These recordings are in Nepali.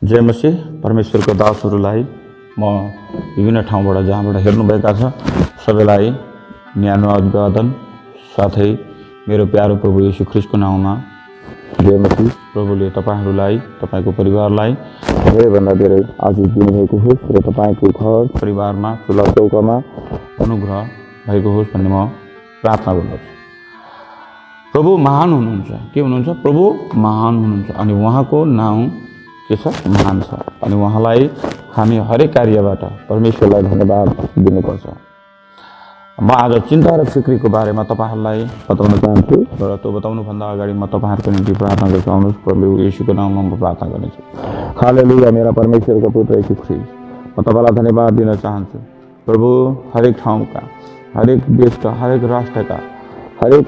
जय मसीह परमेश्वरको दासहरूलाई म विभिन्न ठाउँबाट जहाँबाट हेर्नुभएका छ सबैलाई न्यानो अभिवादन साथै मेरो प्यारो प्रभु येशू ख्रीष्टको नाममा जय मसीह। प्रभुले तपाईहरूलाई तपाईको परिवारलाई धेरैभन्दा धेरै आशिष दिनुभएको होस् र तपाईको घर परिवारमा चुला चौकामा अनुग्रह भएको होस् भन्ने म प्रार्थना गर्दछु। प्रभु महान हुनुहुन्छ। के हुनुहुन्छ? प्रभु महान हुनुहुन्छ अनि उहाँको नाउँ के छ? महान छ अनि उहाँलाई हामी हरेक कार्यबाट परमेश्वरलाई धन्यवाद दिनुपर्छ। म आज चिन्ता र फिक्रीको बारेमा तपाईहरूलाई बताउन चाहन्छु र त्यो बताउनुभन्दा अगाडि म तपाईहरूको निम्ति प्रार्थना गर्न चाहन्छु। प्रभु येशूको नाममा म प्रार्थना गर्नेछु। हालेलुया। मेरा परमेश्वरको पुत्र येशू ख्रीष्ट, म तपाईलाई धन्यवाद दिन चाहन्छु। प्रभु हरेक ठाउँका, हरेक देशका, हरेक राष्ट्रका, हरेक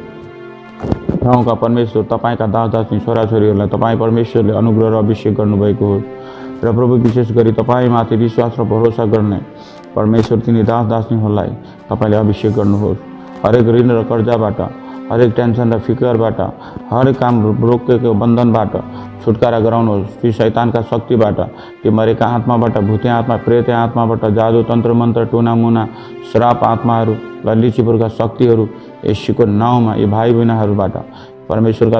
ठाउँका परमेश्वर तपाईका दास दासी छोराछोरीहरूलाई तपाईँ परमेश्वरले अनुग्रह र अभिषेक गर्नुभएको हो र प्रभु विशेष गरी तपाईँमाथि विश्वास र भरोसा गर्ने परमेश्वर तिनी दास दासीहरूलाई तपाईँले अभिषेक गर्नुहोस्। हरेक ऋण र कर्जाबाट, हरेक टेन्सन र फिकरबाट, हरेक काम रोकेको बन्धनबाट छुटकारा गराउनुहोस्। ती शैतानका शक्तिबाट, ती मरेका आत्माबाट, भूते आत्मा, प्रेत आत्माबाट, जादु तन्त्र मन्त्र, टुना मुना, श्राप आत्माहरू र लिचिपुरका शक्तिहरू येशूको नाउँमा यी भाइ बहिनीहरूबाट परमेश्वरका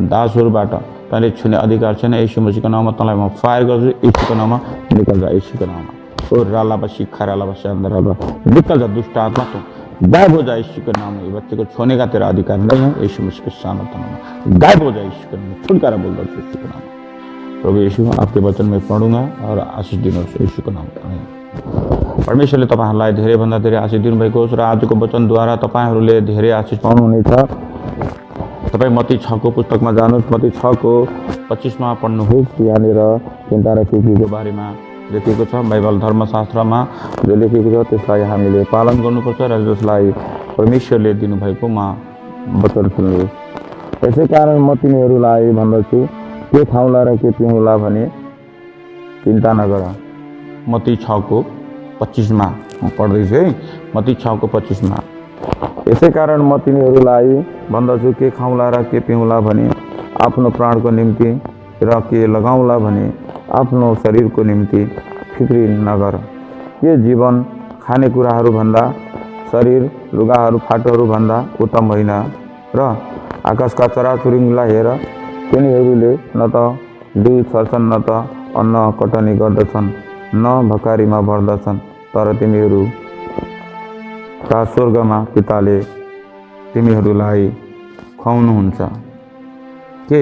दासहरूबाट तैँले छुने अधिकार छैन। येशू मसीहको नाउँमा तँलाई म फायर गर्छु। येशूको नाउँमा निकल जा। येशूको नाउँमा ओ रालाबा शिखा रालाबा शानदाराबा निकल जा दुष्ट आत्मा, तू गायब हो जा। येशूके नाम में बच्चे को छोने का तेरा अधिकार नहीं है। यीशु मसीह के सामर्थ्य नाम में गायब हो जा। यीशु के नाम में छुटकारा बोल दो। यीशु के नाम में प्रभु यीशु आपके वचन में पढूंगा और आशीष दिनुहोस्। यीशुको नाम में परमेश्वरले तपाईहरूलाई धेरैभन्दा धेरै आशीष दिनुभएको होस् र आजको वचनद्वारा तपाईहरूले धेरै आशीष पाउनुहुनेछ। तपाईँ मत्ती 6 को पुस्तकमा जानुहोस्। मत्ती 6 को 25 मा पढ्नुहोस्। यहाँनिर चिन्ता र फिक्रीको बारेमा लेखेको छ। बाइबल धर्मशास्त्रमा जो लेखेको छ त्यसलाई हामीले पालन गर्नुपर्छ र जसलाई परमेश्वरले दिनुभएको वचन सुन्नुहोस्। यसै कारण म तिमीहरूलाई भन्दछु, के खाउँला र के पिउँला भने चिन्ता नगर। मत्ती 6 को 25 मा पढ्दैछु है। मत्ती 6 को 25 मा यसै कारण म तिमीहरूलाई भन्दछु, के खाउँला र के पिउँला भने आफ्नो प्राणको निम्ति र के लगाउँला भने आफ्नो शरीरको निम्ति फिक्री नगर। के जीवन खानेकुराहरू भन्दा, शरीर लुगाहरू फाटोहरू भन्दा उत्तम होइन र आकाशका चराचुरुङ्गीलाई हेर, तिनीहरूले न त बिउ छर्छन् न त अन्न कटनी गर्दछन्, न भकारीमा भर्दछन्, तर तिमीहरूका स्वर्गमा पिताले तिमीहरूलाई खुवाउनुहुन्छ। के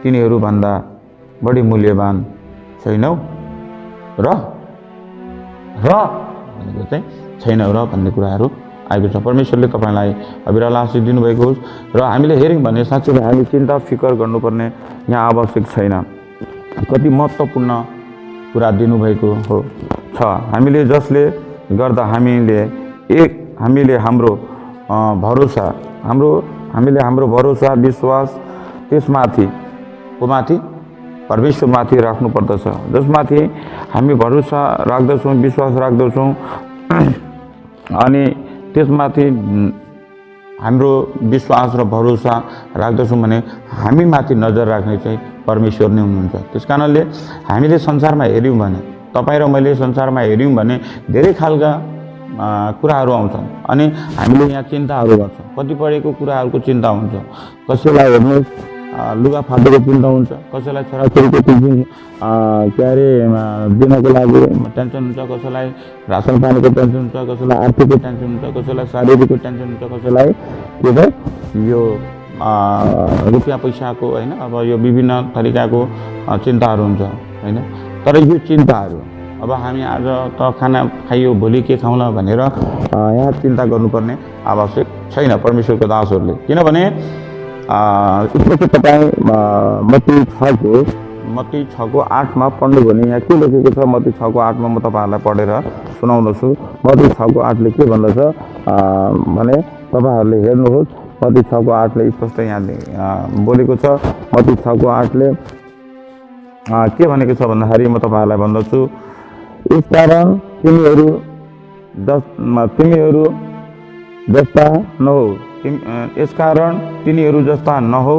तिनीहरू भन्दा बढी मूल्यवान छैनौ र भनेको चाहिँ छैनौ र भन्ने कुराहरू आएको छ। परमेश्वरले तपाईलाई अविरल आशीष दिनुभएको होस् र हामीले हेर्यौँ भने साँच्चै हामी चिन्ता फिकर गर्नुपर्ने यहाँ आवश्यक छैन। कति महत्त्वपूर्ण कुरा दिनुभएको हो छ। हामीले जसले गर्दा हामीले हाम्रो भरोसा विश्वास त्यसमाथि कोमाथि परमेश्वरमाथि राख्नु पर्दछ। जसमाथि हामी भरोसा राख्दछौँ, विश्वास राख्दछौँ अनि त्यसमाथि हाम्रो विश्वास र भरोसा राख्दछौँ भने हामी माथि नजर राख्ने चाहिँ परमेश्वर नै हुनुहुन्छ। त्यसकारणले हामीले संसारमा हेर्यौँ भने, तपाईँ र मैले संसारमा हेर्यौँ भने धेरै खालका कुराहरू आउँछन् अनि हामीले यहाँ चिन्ताहरू गर्छौँ। कतिपयको कुराहरूको चिन्ता हुन्छ। कसैलाई हेर्नुहोस् लुगा फाटेको चिन्ता हुन्छ, कसैलाई छोराछोरीको दिनको लागि टेन्सन हुन्छ, कसैलाई रासन पानीको टेन्सन हुन्छ, कसैलाई आर्थिकको टेन्सन हुन्छ, कसैलाई शारीरिकको टेन्सन हुन्छ, कसैलाई के छ यो रुपियाँ पैसाको होइन, अब यो विभिन्न तरिकाको चिन्ताहरू हुन्छ होइन। तर यो चिन्ताहरू अब हामी आज त खाना खाइयो, भोलि के खाउँला भनेर यहाँ चिन्ता गर्नुपर्ने आवश्यक छैन परमेश्वरको दासहरूले। किनभने तपाईँ मत्ती 6 को 8 मा पढ्नु भने यहाँ के लेखेको छ? मत्ती 6 को 8 मा म तपाईँहरूलाई पढेर सुनाउँदछु। मत्ती 6 को 8 ले के भन्दछ भने तपाईँहरूले हेर्नुहोस्। मत्ती 6 को 8 ले स्पष्ट यहाँ बोलेको छ। मत्ती 6 को 8 ले के भनेको छ भन्दाखेरि म तपाईँहरूलाई भन्दछु, यसकारण तिमीहरू जस्ता नहौ। यसकारण तिनीहरू जस्ता नहौ,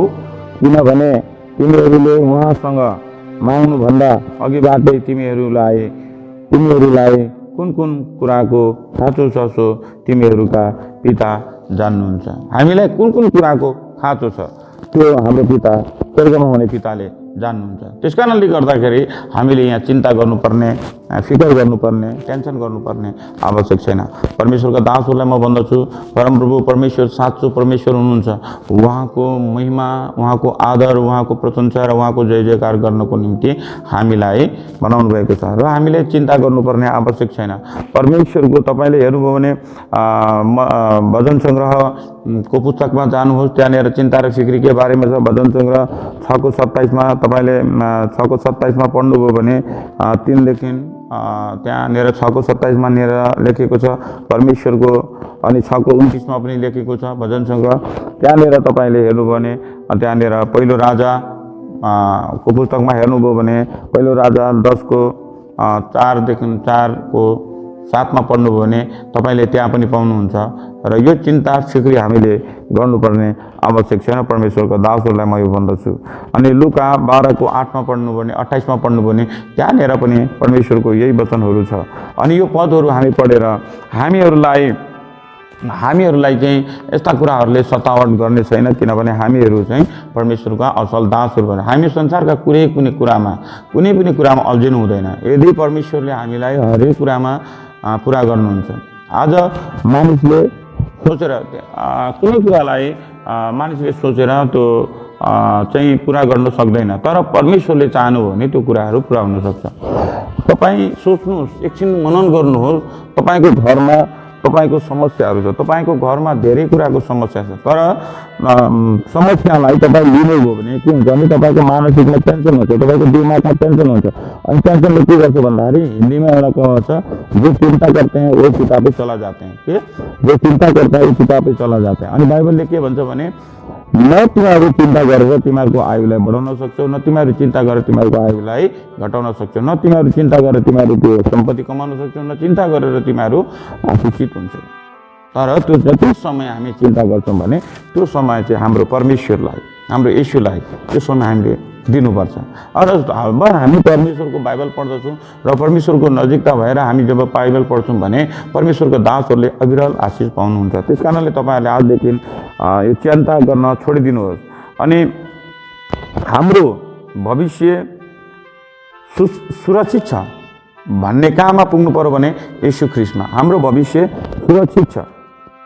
किनभने तिनीहरूले उहाँसँग माग्नुभन्दा अघिबाटै तिमीहरूलाई कुन कुन कुराको खाँचो छ सो तिमीहरूका पिता जान्नुहुन्छ। हामीलाई कुन कुन कुराको खाँचो छ त्यो हाम्रो पिता स्वर्गमा हुने पिताले जान्नुहुन्छ। त्यस कारणले गर्दाखेरि हामीले यहाँ चिन्ता गर्नुपर्ने, फिकर गर्नुपर्ने, टेन्सन गर्नुपर्ने आवश्यक छैन। परमेश्वरका दासहरूलाई म भन्दछु, परमप्रभु परमेश्वर साँचो परमेश्वर हुनुहुन्छ। उहाँको महिमा, उहाँको आदर, उहाँको प्रशंसा र उहाँको जय जयकार गर्नको निम्ति हामीलाई बनाउनु भएको छ र हामीले चिन्ता गर्नुपर्ने आवश्यक छैन। परमेश्वरको तपाईँले हेर्नुभयो भने भजन सङ्ग्रहको पुस्तकमा जानुहोस्, त्यहाँनिर चिन्ता र फिक्रीकै बारेमा छ। भजन सङ्ग्रह 6:27 तपाईँले 6:27 पढ्नुभयो भने 3देखि त्यहाँनिर 6:27 लेखेको छ परमेश्वरको, अनि 6:29 पनि लेखेको छ भजन सङ्ग्रह। त्यहाँनिर तपाईँले हेर्नुभयो भने त्यहाँनिर पहिलो राजा को पुस्तकमा हेर्नुभयो भने पहिलो राजा 10:4देखि 4:7 पढ्नुभयो भने तपाईँले त्यहाँ पनि पाउनुहुन्छ। र यो चिन्ता फिक्री हामीले गर्नुपर्ने आवश्यक छैन। परमेश्वरको दासहरूलाई म यो भन्दछु। अनि लुका 12:8 पढ्नुभयो भने 28 पढ्नुभयो भने त्यहाँनिर पनि परमेश्वरको यही वचनहरू छ। अनि यो पदहरू हामी पढेर हामीहरूलाई चाहिँ यस्ता कुराहरूले सतावट गर्ने छैन, किनभने हामीहरू चाहिँ परमेश्वरका असल दासहरू भएर हामी संसारका कुनै पनि कुरामा अल्झिनु हुँदैन। यदि परमेश्वरले हामीलाई हरेक कुरामा पुरा गर्नुहुन्छ। आज मानिसले सोचेर कुनै कुरालाई मानिसले सोचेर त्यो चाहिँ पुरा गर्न सक्दैन, तर परमेश्वरले चाहनुभयो भने त्यो कुराहरू पुरा हुन सक्छ। तपाईँ सोच्नुहोस्, एकछिन मनन गर्नुहोस्, तपाईँको घरमा तपाईँको समस्याहरू छ, तपाईँको घरमा धेरै कुराको समस्या छ, तर समस्यालाई तपाईँ लिनुभयो भने के हुन्छ भने तपाईँको मानसिकमा टेन्सन हुन्छ, तपाईँको दिमागमा टेन्सन हुन्छ। अनि टेन्सनले के गर्छ भन्दाखेरि हिन्दीमा एउटा कहावत छ, जो चिंता करते हैं वो पिता पे चला जाते हैं, के जो चिंता करता है वो पिता पे चला जाते हैं। अनि बाइबलले के भन्छ भने न तिमीहरू चिन्ता गरेर तिमीहरूको आयुलाई बढाउन सक्छौ, न तिमीहरू चिन्ता गरेर तिमीहरूको आयुलाई घटाउन सक्छौ, न तिमीहरू चिन्ता गरेर तिमीहरू त्यो सम्पत्ति कमाउन सक्छौ, न चिन्ता गरेर तिमीहरू शिक्षित हुन्छौ। तर त्यो जति समय हामी चिन्ता गर्छौँ भने त्यो समय चाहिँ हाम्रो परमेश्वरलाई, हाम्रो येशूलाई त्यो समय हामीले दिनुपर्छ। र हामी परमेश्वरको बाइबल पढ्दछौँ र परमेश्वरको नजिकता भएर हामी जब बाइबल पढ्छौँ भने परमेश्वरको दासहरूले अविरल आशिष पाउनुहुन्छ। त्यस कारणले तपाईँहरूले आजदेखि यो चिन्ता गर्न छोडिदिनुहोस्। अनि हाम्रो भविष्य सुरक्षित छ भन्ने कहाँमा पुग्नु पर्यो भने येशू ख्रीष्टमा हाम्रो भविष्य सुरक्षित छ।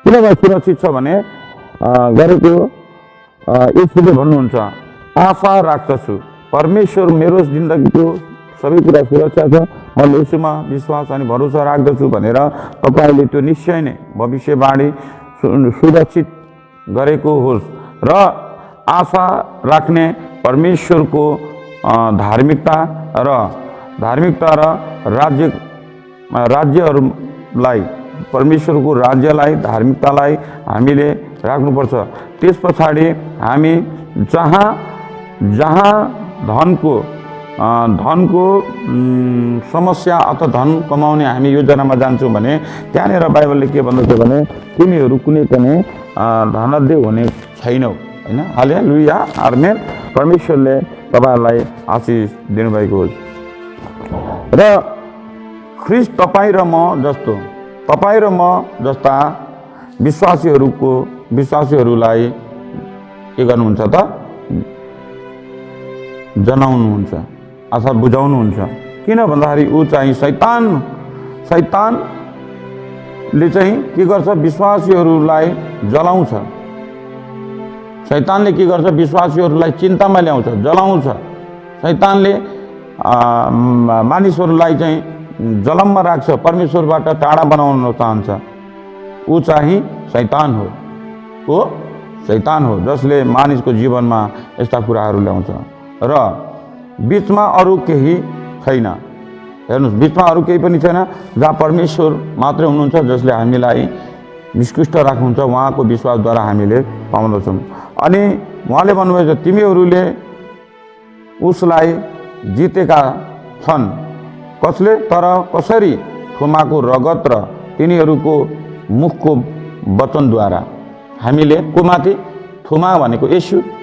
किन सुरक्षित छ भने गरेको येशूले भन्नुहुन्छ, आशा राख्दछु परमेश्वर मेरो जिन्दगीको सबै कुरा सुरक्षा छ, म येशूमा विश्वास अनि भरोसा राख्दछु भनेर तपाईँले त्यो निश्चय नै भविष्यवाणी सुरक्षित गरेको होस्। र आशा राख्ने परमेश्वरको धार्मिकता र राज्यहरूलाई, परमेश्वरको राज्यलाई, धार्मिकतालाई हामीले राख्नुपर्छ। त्यस पछाडि हामी जहाँ धनको समस्या अथवा धन कमाउने हामी योजनामा जान्छौँ भने त्यहाँनिर बाइबलले के भन्दछ भने तिमीहरू कुनै पनि धनदय हुने छैनौ, होइन। हालेलुया, आमेन। परमेश्वरले तपाईँहरूलाई आशिष दिनुभएको होस्। र ख्रीष्ट तपाईँ र म जस्ता विश्वासीहरूलाई के गर्नुहुन्छ त जनाउनुहुन्छ अथवा बुझाउनुहुन्छ। किन भन्दाखेरि ऊ चाहिँ शैतानले चाहिँ के गर्छ, विश्वासीहरूलाई जलाउँछ। शैतानले के गर्छ, विश्वासीहरूलाई चिन्तामा ल्याउँछ, जलाउँछ। शैतानले मानिसहरूलाई चाहिँ जलममा राख्छ, परमेश्वरबाट टाढा बनाउन चाहन्छ। ऊ चाहिँ शैतान हो जसले मानिसको जीवनमा यस्ता कुराहरू ल्याउँछ। र बीचमा अरू केही छैन। हेर्नुहोस्, बीचमा अरू केही पनि छैन। जहाँ परमेश्वर मात्रै हुनुहुन्छ जसले हामीलाई निष्कृष्ट राख्नुहुन्छ, उहाँको विश्वासद्वारा हामीले पाउँदछौँ। अनि उहाँले भन्नुभएको छ, तिमीहरूले उसलाई जितेका छन्। कसले? तर कसरी? थुमाको रगत र तिनीहरूको मुखको वचनद्वारा। हामीले को माथि? थुमा भनेको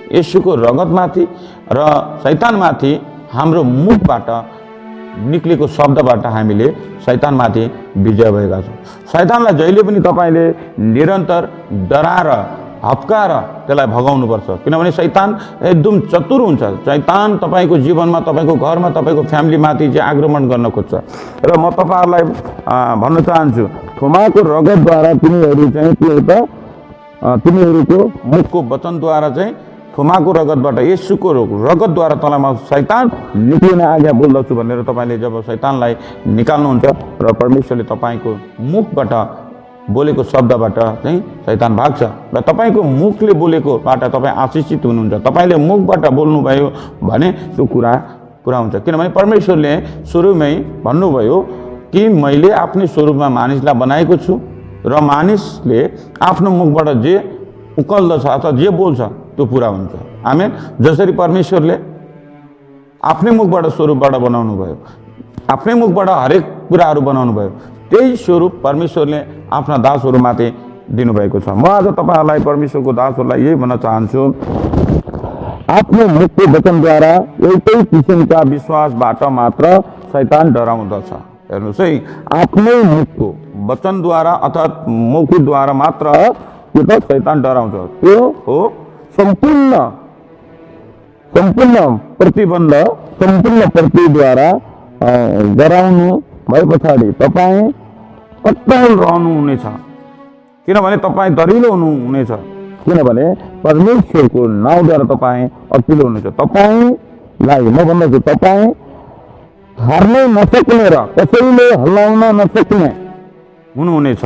येशूको रगतमाथि र शैतानमाथि हाम्रो मुखबाट निक्लेको शब्दबाट हामीले शैतानमाथि विजय भएका छौँ। शैतानलाई जहिले पनि तपाईँले निरन्तर डराएर हप्काएर त्यसलाई भगाउनुपर्छ, किनभने शैतान एकदम चतुर हुन्छ। शैतान तपाईँको जीवनमा, तपाईँको घरमा, तपाईँको फ्यामिलीमाथि चाहिँ आक्रमण गर्न खोज्छ। र म तपाईँहरूलाई भन्न चाहन्छु, थुमाको रगतद्वारा तिमीहरू चाहिँ के हो त, तिमीहरूको मुखको वचनद्वारा चाहिँ थुमाको रगतबाट, येशूको रगतद्वारा तँलाई शैतान निक्लिन आज्ञा बोल्दछु भनेर तपाईँले जब शैतानलाई निकाल्नुहुन्छ र परमेश्वरले तपाईँको मुखबाट बोलेको शब्दबाट चाहिँ शैतान भाग्छ र तपाईँको मुखले बोलेकोबाट तपाईँ आशिषित हुनुहुन्छ। तपाईँले मुखबाट बोल्नुभयो भने त्यो कुरा पुरा हुन्छ, किनभने परमेश्वरले सुरुमै भन्नुभयो कि मैले आफ्नै स्वरूपमा मानिसलाई बनाएको छु र मानिसले आफ्नो मुखबाट जे उकल्दछ अथवा जे बोल्छ त्यो पुरा हुन्छ। आमेन। जसरी परमेश्वरले आफ्नै मुखबाट स्वरूपबाट बनाउनु भयो, आफ्नै मुखबाट हरेक कुराहरू बनाउनु भयो, त्यही स्वरूप परमेश्वरले आफ्ना दासहरूमाथि दिनुभएको छ। म आज तपाईँहरूलाई, परमेश्वरको दासहरूलाई यही भन्न चाहन्छु, आफ्नो मुखको वचनद्वारा एउटै किसिमका विश्वासबाट मात्र शैतान डराउँदछ। हेर्नुहोस् है, आफ्नै मुखको वचनद्वारा अर्थात् मुखद्वारा मात्र के त शैतान डराउँछ। त्यो हो सम्पूर्ण प्रतिबन्ध, सम्पूर्ण प्रतिद्वारा डराउनु भए पछाडि तपाईँ अट्टल रहनुहुनेछ, किनभने तपाईँ दरिलो हुनुहुनेछ, किनभने परमेश्वरको नाउँद्वारा तपाईँ अटिलो हुनेछ। तपाईँलाई म भन्दछु, तपाईँ हार्नै नसक्ने र कसैले हल्लाउन नसक्ने हुनुहुनेछ,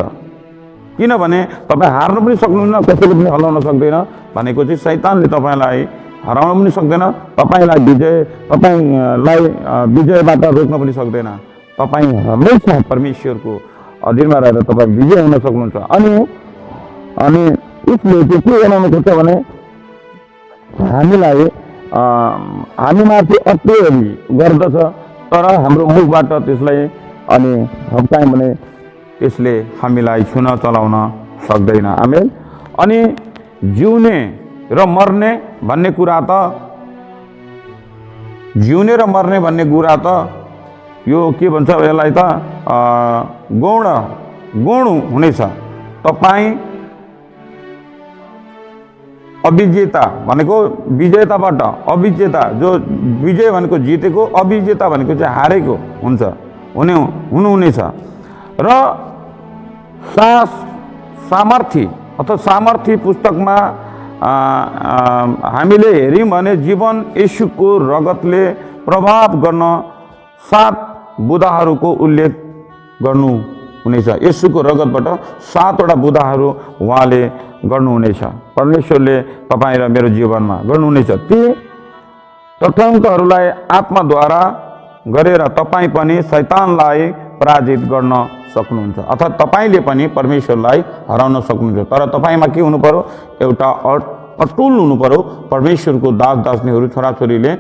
किनभने तपाईँ हार्न पनि सक्नुहुन्न, कसैले पनि हल्लाउन सक्दैन भनेको चाहिँ शैतानले तपाईँलाई हराउन पनि सक्दैन, तपाईँलाई विजयबाट रोक्न पनि सक्दैन। तपाईँ हमेसा परमेश्वरको अधीनमा रहेर तपाईँ विजय हुन सक्नुहुन्छ। अनि उसले चाहिँ के बनाउनु खोज्छ भने हामीमाथि अत्याचार गर्दछ, तर हाम्रो मुखबाट त्यसलाई अनि हप्कायौँ भने त्यसले हामीलाई छुन चलाउन सक्दैन। आमेन। अनि जिउने र मर्ने भन्ने कुरा त यो के भन्छ यसलाई त गौण हुनेछ। तपाईँ अविजेता भनेको विजेताबाट, अविजेता जो विजय भनेको जितेको, अविजेता भनेको चाहिँ हारेको हुनुहुनेछ। र सामर्थी पुस्तकमा हामीले हेऱ्यौँ भने जीवन येशूको रगतले प्रभाव गर्न 7 बुँदाहरूको उल्लेख गर्नुहुनेछ। येशूको रगतबाट 7वटा बुँदाहरू उहाँले गर्नुहुनेछ, परमेश्वरले तपाईँ र मेरो जीवनमा गर्नुहुनेछ। ती तथ्याङ्कहरूलाई आत्माद्वारा गरेर तपाईँ पनि शैतानलाई पराजित गर्न सक्नुहुन्छ, अर्थात् तपाईँले पनि परमेश्वरलाई हराउन सक्नुहुन्छ। तर तपाईँमा के हुनु पर्यो? एउटा अटुल हुनु पर्यो। परमेश्वरको दासदासनीहरू, छोराछोरीले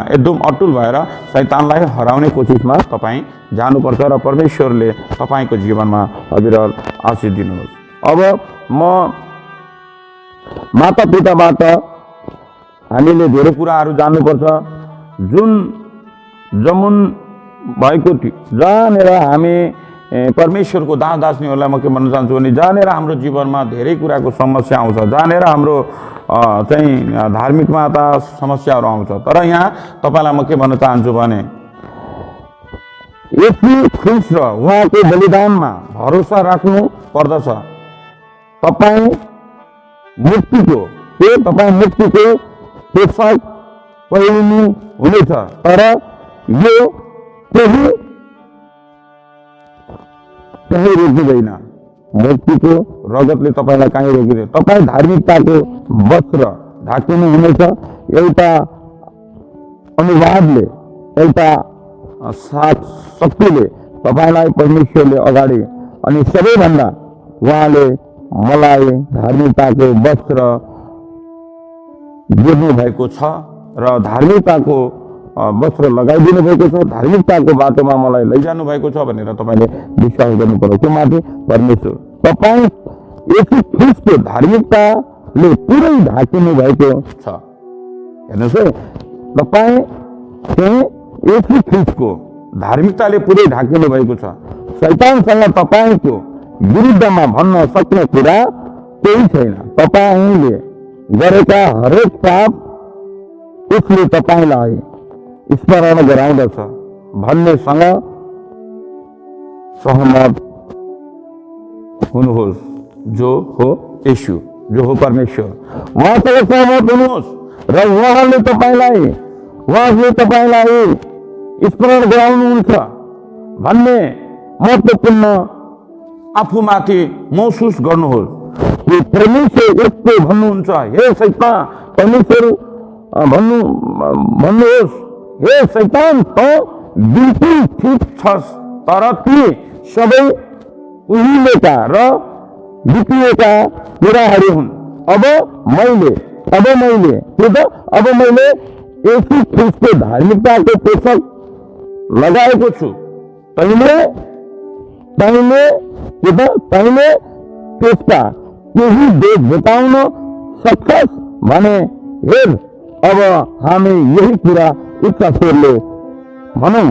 एकदम अटुल भएर शैतानलाई हराउने कोसिसमा तपाईँ जानुपर्छ र परमेश्वरले तपाईँको जीवनमा अविरल आशीष दिनुहोस्। अब म माता पिताबाट हामीले धेरै कुराहरू जान्नुपर्छ। जुन जमुन भएको थियो, जहाँनिर हामी परमेश्वरको दासदासनीहरूलाई म के भन्न चाहन्छु भने जहाँनिर हाम्रो जीवनमा धेरै कुराको समस्या आउँछ, जहाँनिर हाम्रो चाहिँ धार्मिकमा त समस्याहरू आउँछ, तर यहाँ तपाईँलाई म के भन्न चाहन्छु भने येशू ख्रीष्ट र उहाँको बलिदानमा भरोसा राख्नु पर्दछ। तपाईँ मुक्तिको पेशक पहिनु हुनेछ, तर यो कहीँ रोकिँदैन। मुक्तिको रगतले तपाईँलाई कहीँ रोकिँदैन। तपाईँ धार्मिकताको वस्त्र ढाकिनु हुनेछ। एउटा अनुवादले, एउटा शक्तिले तपाईँलाई परमेश्वरले अगाडि अनि सबैभन्दा उहाँले मलाई धार्मिकताको वस्त्र दिनु भएको छ र धार्मिकताको वस्त्र लगाइदिनु भएको छ, धार्मिकताको बाटोमा मलाई लैजानु भएको छ भनेर तपाईँले विश्वास गर्नु पर्यो। त्यो माथि परमेश्वर तपाईँ येशू ख्रीष्टको धार्मिकताले पुरै ढाकिनु भएको छ। हेर्नुहोस् है, तपाईँ चाहिँ यीशु ख्रीष्टको धार्मिकताले पुरै ढाकिनु भएको छ। शैतानसँग तपाईँको विरुद्धमा भन्न सक्ने कुरा केही छैन। तपाईँले गरेका हरेक पाप उसले तपाईँलाई स्मरण गराउँदछ भन्नेसँग सहमत हुनुहोस्। जो हो यीशु, जो हो परमेश्वर, उहाँसँग सहमत हुनुहोस् र उहाँले तपाईँलाई स्मरण गराउनुहुन्छ भन्ने महत्त्वपूर्ण आफूमाथि महसुस गर्नुहोस् कि परमेश्वर यस्तो भन्नुहुन्छ। हे शैतान, परमेश्वर भन्नुहोस्, हे शैतान, त बिल्कुल ठिक छस्, तर ती सबै उहिलेका र बितिएका कुराहरू हुन्। अब मैले यीशु ख्रीष्टको धार्मिकताको पोषक लगाएको छु। तैँले त्यसका केही देश बताउन सक्छस् भने हेर, अब हामी यही कुरा उच्च स्वरले भनौँ।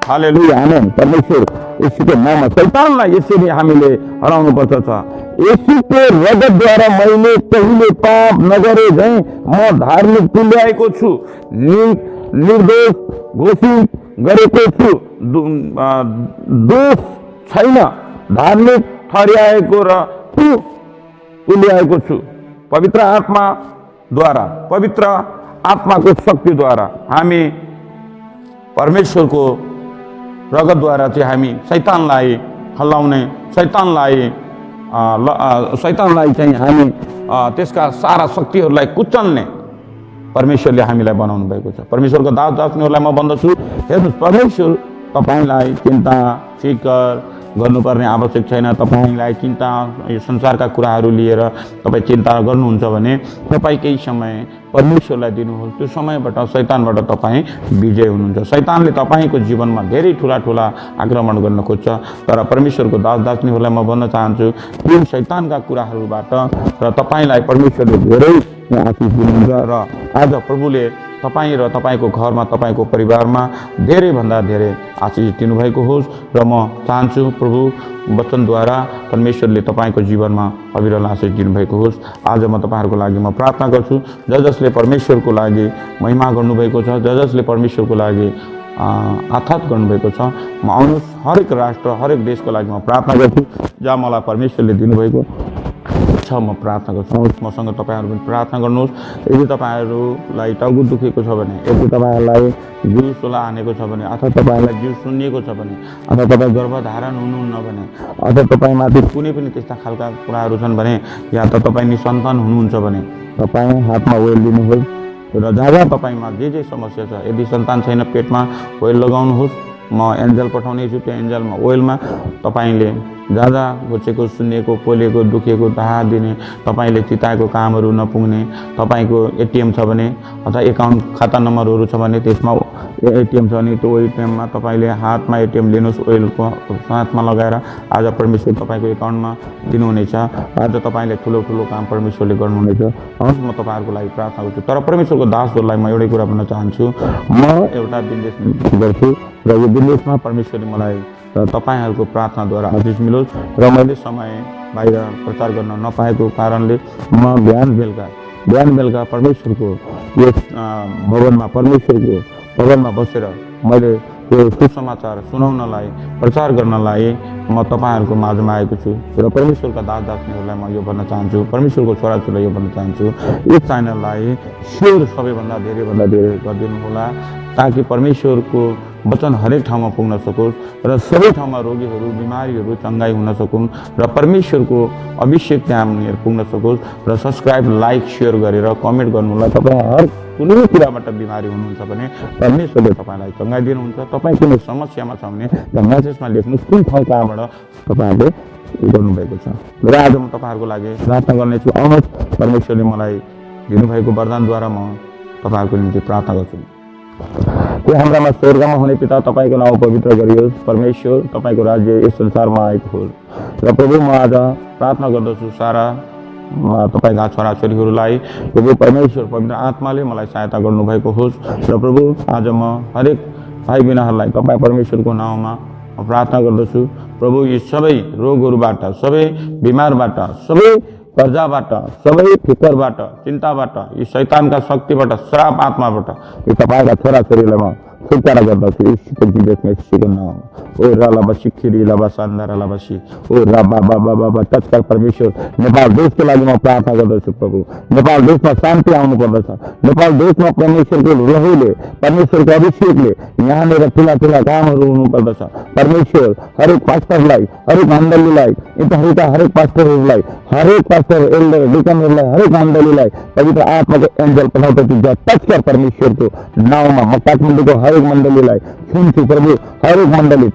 हालेलुया, आमेन। परमेश्वर यीशुको नाममा शैतानलाई यसरी हामीले हराउनु पर्छ। यीशुको रगतद्वारा मैले कहिले पाप नगरे झैँ म धार्मिक तुल्याएको छु, निर्दोष घोषित गरेको छु, दोष छैन, धार्मिक ठहर्याएको र तुल्याएको छु। पवित्र आत्माको शक्तिद्वारा हामी परमेश्वरको रगतद्वारा चाहिँ हामी शैतानलाई हल्लाउने, शैतानलाई चाहिँ हामी त्यसका सारा शक्तिहरूलाई कुचल्ने परमेश्वरले हामीलाई बनाउनु भएको छ। परमेश्वरको दासदासिनीहरूलाई म भन्दछु, हेर्नुहोस्, परमेश्वर तपाईँलाई चिन्ता फिकर गर्नुपर्ने आवश्यक छैन। तपाईँलाई चिन्ता यो संसारका कुराहरू लिएर तपाईँ चिन्ता गर्नुहुन्छ भने तपाईँ केही समय परमेश्वरलाई दिनुहोस्। त्यो समयबाट शैतानबाट तपाईँ विजय हुनुहुन्छ। शैतानले तपाईँको जीवनमा धेरै ठुला आक्रमण गर्न खोज्छ, तर परमेश्वरको दासदासिनीहरूलाई म भन्न चाहन्छु, त्यो शैतानका कुराहरूबाट र तपाईँलाई परमेश्वरले धेरै आशिष दिनुहुन्छ। र आज प्रभुले तपाईँ र तपाईँको घरमा, तपाईँको परिवारमा धेरैभन्दा धेरै आशिष दिनुभएको होस्। र म चाहन्छु प्रभु वचनद्वारा परमेश्वरले तपाईँको जीवनमा अविरल आशिष दिनुभएको होस्। आज म तपाईँहरूको लागि म प्रार्थना गर्छु, जसले परमेश्वरको लागि महिमा गर्नुभएको छ, जसले परमेश्वरको लागि आथात गर्नुभएको छ, म आउनुहोस् हरेक राष्ट्र, हरेक देशको लागि म प्रार्थना गर्छु जहाँ मलाई परमेश्वरले दिनुभएको छ। म प्रार्थना गर्छु, मसँग तपाईँहरू पनि प्रार्थना गर्नुहोस्। यदि तपाईँहरूलाई टाउको दुखेको छ भने, यदि तपाईँहरूलाई जिउ सोला हानेको छ भने, अथवा तपाईँहरूलाई जिउ सुन्निएको छ भने, अथवा तपाईँ गर्भधारण हुनुहुन्न भने, अथवा तपाईँमाथि कुनै पनि त्यस्ता खालका कुराहरू छन् भने, या त तपाईँ निसन्तान हुनुहुन्छ भने तपाईँ हातमा ओइल लिनुहोस् र जहाँ तपाईँमा जे समस्या छ, यदि सन्तान छैन पेटमा ओइल लगाउनुहोस्। म एन्जल पठाउने छु, त्यो एन्जलमा ओइलमा तपाईँले जहाँ घोचेको, सुन्निएको, पोलेको, दुखेको, दाहा दिने, तपाईँले चिताएको कामहरू नपुग्ने, तपाईँको एटिएम छ भने अथवा एकाउन्ट खाता नम्बरहरू छ भने त्यसमा एटिएम छ भने त्यो एटिएममा तपाईँले हातमा एटिएम लिनुहोस्, ओइलको हातमा लगाएर आज परमेश्वर तपाईँको एकाउन्टमा दिनुहुनेछ। आज तपाईँले ठुलो काम परमेश्वरले गर्नुहुनेछ। हवस्, म तपाईँहरूको लागि प्रार्थना गर्छु। तर परमेश्वरको दासहरूलाई म एउटै कुरा भन्न चाहन्छु, म एउटा बिन्देश गर्छु र यो बिन्देशमा परमेश्वरले मलाई र तपाईँहरूको प्रार्थनाद्वारा आशिष मिलोस्। र मैले समय बाहिर प्रचार गर्न नपाएको कारणले म बिहान बेलुका परमेश्वरको यस परमेश्वरको भवनमा बसेर मैले त्यो सुसमाचार सुनाउनलाई, प्रचार गर्नलाई म तपाईँहरूको माझमा आएको छु। र परमेश्वरका दासदासिनीहरूलाई म यो भन्न चाहन्छु, परमेश्वरको छोराछोरीलाई यो भन्न चाहन्छु, यो च्यानललाई सेयर सबैभन्दा धेरै गरिदिनु होला, ताकि परमेश्वरको वचन हरेक ठाउँमा पुग्न सकोस् र सबै ठाउँमा रोगीहरू, बिमारीहरू चङ्गाई हुन सकुन् र परमेश्वरको अभिषेक त्यहाँ पुग्न सकोस्। र सब्सक्राइब, लाइक, सेयर गरेर कमेन्ट गर्नुहोला। तपाईँ हर कुनै कुराबाट बिमारी हुनुहुन्छ भने परमेश्वरले तपाईँलाई चङ्गाई दिनुहुन्छ। तपाईँ कुनै समस्यामा छ भने त्यहाँ म्यासेजमा लेख्नुहोस् कुन ठाउँ कहाँबाट तपाईँहरूले गर्नुभएको छ। र आज म तपाईँहरूको लागि प्रार्थना गर्नेछु। आउनुहोस्, परमेश्वरले मलाई दिनुभएको वरदानद्वारा म तपाईँहरूको निम्ति प्रार्थना गर्छु। त्यो हाम्रामा स्वर्गमा हुने पिता, तपाईँको नाउँ पवित्र गरियोस्। परमेश्वर, तपाईँको राज्य यस संसारमा आएको होस्। र प्रभु, म आज प्रार्थना गर्दछु सारा तपाईँका छोराछोरीहरूलाई प्रभु परमेश्वर पवित्र आत्माले मलाई सहायता गर्नुभएको होस् र प्रभु आज म हरेक भाइ बहिनीहरूलाई तपाईँ परमेश्वरको नाउँमा प्रार्थना गर्दछु। प्रभु यी सबै रोगहरूबाट, सबै बिमारबाट, सबै कर्जाबाट, सबै फिकरबाट, चिन्ताबाट, यी शैतानका शक्तिबाट, श्राप आत्माबाट यी तपाईँका छोराछोरीलाई म छुटकारा गर्दछु यीशुको जीवनमा, यीशुको नाममा। ओ रालाबा सिखिरी लाबा सान्दारा लाबासी, ओ राबा बाबा बाबा तत्काल परमेश्वर नेपाल देशको लागि म प्रार्थना गर्दछु। प्रभु नेपाल देशमा शान्ति आउनु पर्दछ। नेपाल देशमा परमेश्वरको लहुले, परमेश्वरको अभिषेकले यहाँनिर ठुला ठुला कामहरू हुनु पर्दछ। परमेश्वर हरेक पास्टरलाई, हरेक मण्डलीलाई, यताहरूका हरेक पास्टरहरूलाई, हरेक पास्टर एल्डर डिकनहरूलाई, हरेक मण्डलीलाई पवित्र आत्माको एन्जल पठाउँदछु। तत्काल परमेश्वरको नाउँमा म काठमाडौँको हरेक मण्डलीलाई छुन्छु। प्रभु हरेक मण्डली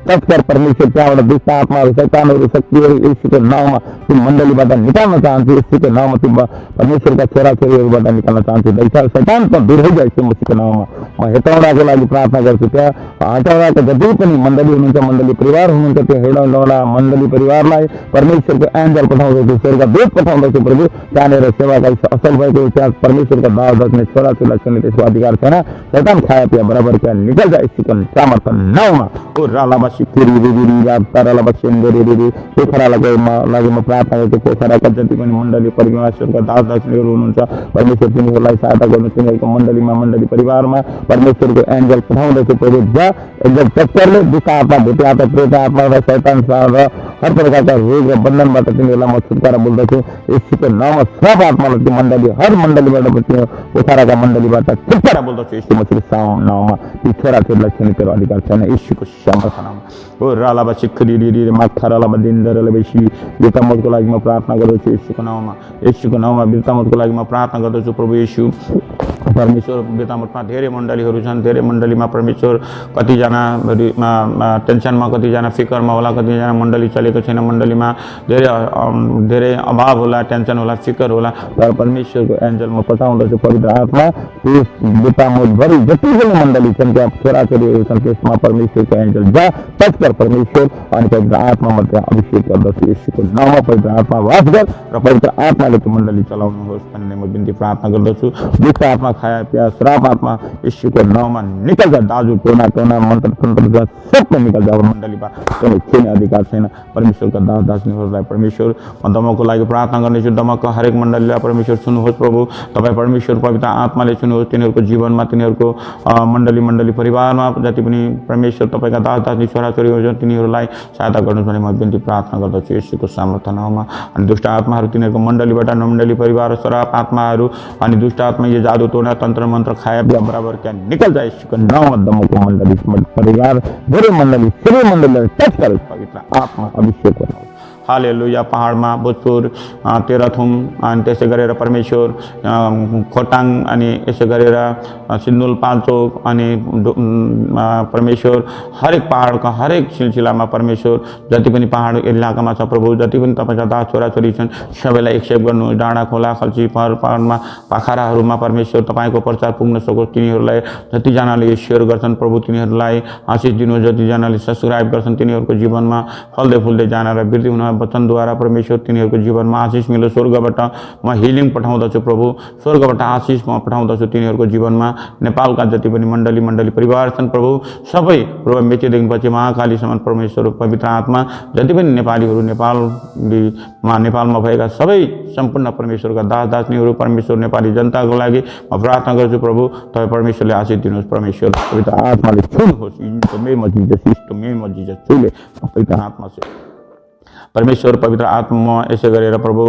तत्काल परमेश्वर त्यहाँबाट दुष्ट आत्माहरू, शैतानहरू, शक्तिहरू यीशुको नाउँमा त्यो मण्डलीबाट निकाल्न चाहन्छु। यीशुको नाउँमा त्यो परमेश्वरका छोराछोरीहरूबाट निकाल्न चाहन्छु। दैसा शैतान त दूर भइजाओस् यीशु मसीहको नाउँमा। म हेटौडाको लागि प्रार्थना गर्छु। त्यहाँ हेटौडाको जति पनि मण्डली हुनुहुन्छ, मण्डली परिवार हुनुहुन्छ, त्यो हेटौडा मण्डली परिवारलाई परमेश्वरको एन्जल पठाउँदछु, स्वर्गदूत पठाउँदछु। प्रभु त्यहाँनिर सेवाका असल भएको त्यहाँ परमेश्वरका दाव दच्ने छोराछोरीलाई छुने त्यसको अधिकार छैन। शैतान खाया पिया बराबर क्या निकल जाए यीशुको सामर्थ्य नाउँमा। ओ रालाबा सिक्किरी रिबिरी रात तारालाबा सेन्देरी रिबी पोखरालाई म प्रार्थना गर्छु। पोखराका जति पनि मण्डली परमेश्वरका दास दासीहरू हुनुहुन्छ, परमेश्वर तिनीहरूलाई सहायता गर्नु। तिनीहरूको मण्डलीमा, मण्डली परिवारमा परमेश्वरको एन्जल पठाउँदछु। प्रभु जहाँ एन्जल चक्करले दुःख आत्मा, भूत आत्मा, प्रेत आत्मा र शैतान र हर प्रकारका रोग र बन्धनबाट तिनीहरूलाई म छुटकारा बोल्दछु। यीशुको नाममा सब आत्मालाई त्यो मण्डली, हर मण्डलीबाट त्यो पोखराका मण्डलीबाट छुटकारा बोल्दछु। यीशु मसीहको नाममा ती छोराछोरीलाई छुने तेरो अधिकार छैन यीशुको सामर्थ्य नाममा। ओ रालाबा सिखरी माथा रालाबा दिन्दरले बेसी बिर्तामतको लागि म प्रार्थना गर्दछु। यीशुको नाममा, यीशुको नाममा बिर्तामतको लागि म प्रार्थना गर्दछु। प्रभु यीशु परमेश्वर बिर्तामतमा धेरै मण्डलीहरू छन्। धेरै मण्डलीमा परमेश्वर कतिजना टेन्सनमा, कतिजना फिकरमा होला, कतिजना मण्डली चलेको छैन, मण्डलीमा धेरै अभाव होला, टेन्सन होला, फिकर होला, तर परमेश्वरको एन्जल म पठाउँदछु। पवित्र आत्मा त्यस बिर्तामतभरि जति पनि मण्डली छन्, त्यहाँ छोराछोरीहरू छन्, त्यसमा परमेश्वरको एन्जल जा तत्काल परमेश्वर अनि पवित्र आत्मा म त्यहाँ अभिषेक गर्दछु। यीशुको नाममा पवित्र आत्मा वास गर र पवित्र आत्माले त्यो मण्डली चलाउनुहोस् भन्ने म बिन्ती प्रार्थना गर्दछु। दुष्ट आत्मा, खाया पिया, श्राप आत्मा यीशुको नाममा निकल जा। दाजु टोना टोना मन्त्र तन्त्र सब निकल जा मण्डलीमा, कुनै छुने अधिकार छैन। परमेश्वरका दास दासीहरूलाई परमेश्वर म दमकको लागि प्रार्थना गर्नेछु। दमकको हरेक मण्डलीलाई परमेश्वर सुन्नुहोस्। प्रभु तपाईँ परमेश्वर पवित्र आत्माले सुन्नुहोस्। तिनीहरूको जीवनमा, तिनीहरूको मण्डली परिवारमा जति पनि परमेश्वर तपाईँका दास दासी छोराछोरीहरू छन्, तिनीहरूलाई सहायता गर्नुहोस् भने म बिन्ती प्रार्थना गर्दछु यीशुको सामर्थ्य नाममा। अनि दुष्ट आत्माहरू तिनीहरूको मण्डलीबाट, मण्डली परिवार, श्राप आत्माहरू अनि दुष्ट आत्मा, यो जादु टोना तन्त्र मन्त्र खाया पिया बराबर क्या निकल जाए यीशुको नाममा। दमकको मण्डली परिवार, धेरै मण्डली, सबै मण्डलीलाई टच गरोस् पवित्र आत्मा अभिषेक गर्नुहोस्। हालेलुया। पहाडमा भोजपुर, तेह्रथुम अनि त्यसै गरेर परमेश्वर खोटाङ अनि यसै गरेर सिन्धुलपाल्चोक अनि परमेश्वर हरेक पहाडका हरेक सिलसिलामा परमेश्वर जति पनि पहाड इलाकामा छ प्रभु, जति पनि तपाईँका दास छोराछोरी छन् सबैलाई एक्सेप्ट गर्नु। डाँडा खोला खल्ची पहाडमा पाखराहरूमा परमेश्वर तपाईँको प्रचार पुग्न सकोस्। तिनीहरूलाई जतिजनाले सेयर गर्छन् प्रभु तिनीहरूलाई आशिष दिनुहोस्। जतिजनाले सब्सक्राइब गर्छन् तिनीहरूको जीवनमा फल्दै फुल्दै जान र वृद्धि हुन वचनद्वारा परमेश्वर तिनीहरूको जीवनमा आशिष मिलो। स्वर्गबाट म हिलिङ पठाउँदछु प्रभु, स्वर्गबाट आशिष म पठाउँदछु तिनीहरूको जीवनमा। नेपालका जति पनि मण्डली परिवार छन् प्रभु, सबै प्रभु मेचीदेखि महाकालीसम्म परमेश्वर पवित्र आत्मा जति पनि नेपालीहरू नेपालमा भएका सबै सम्पूर्ण परमेश्वरका दास दासनीहरू परमेश्वर नेपाली जनताको लागि म प्रार्थना गर्छु प्रभु, तपाईँ परमेश्वरले आशिष दिनुहोस्। परमेश्वर पवित्र आत्माले छुनुहोस्। पवित्र आत्मा से परमेश्वर पवित्र आत्मा यसै गरेर प्रभु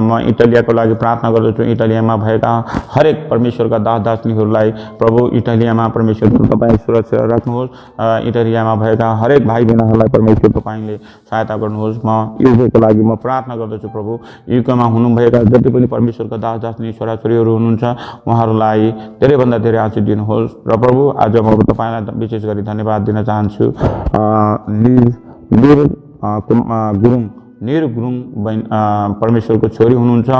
म इटालियाको लागि प्रार्थना गर्दछु। इटालियामा भएका हरेक परमेश्वरका दास दासनीहरूलाई प्रभु इटालियामा परमेश्वर तपाईँ सुरक्षा राख्नुहोस्। इटालियामा भएका हरेक भाइ बहिनीहरूलाई परमेश्वर तपाईँले सहायता गर्नुहोस्। म युकेको लागि म प्रार्थना गर्दछु प्रभु, युकेमा हुनुभएका जति पनि परमेश्वरका दास दासनी छोराछोरीहरू हुनुहुन्छ उहाँहरूलाई धेरैभन्दा धेरै आशिष दिनुहोस्। र प्रभु आज म तपाईँलाई विशेष गरी धन्यवाद दिन चाहन्छु। निर गुरुङ परमेश्वरको छोरी हुनुहुन्छ।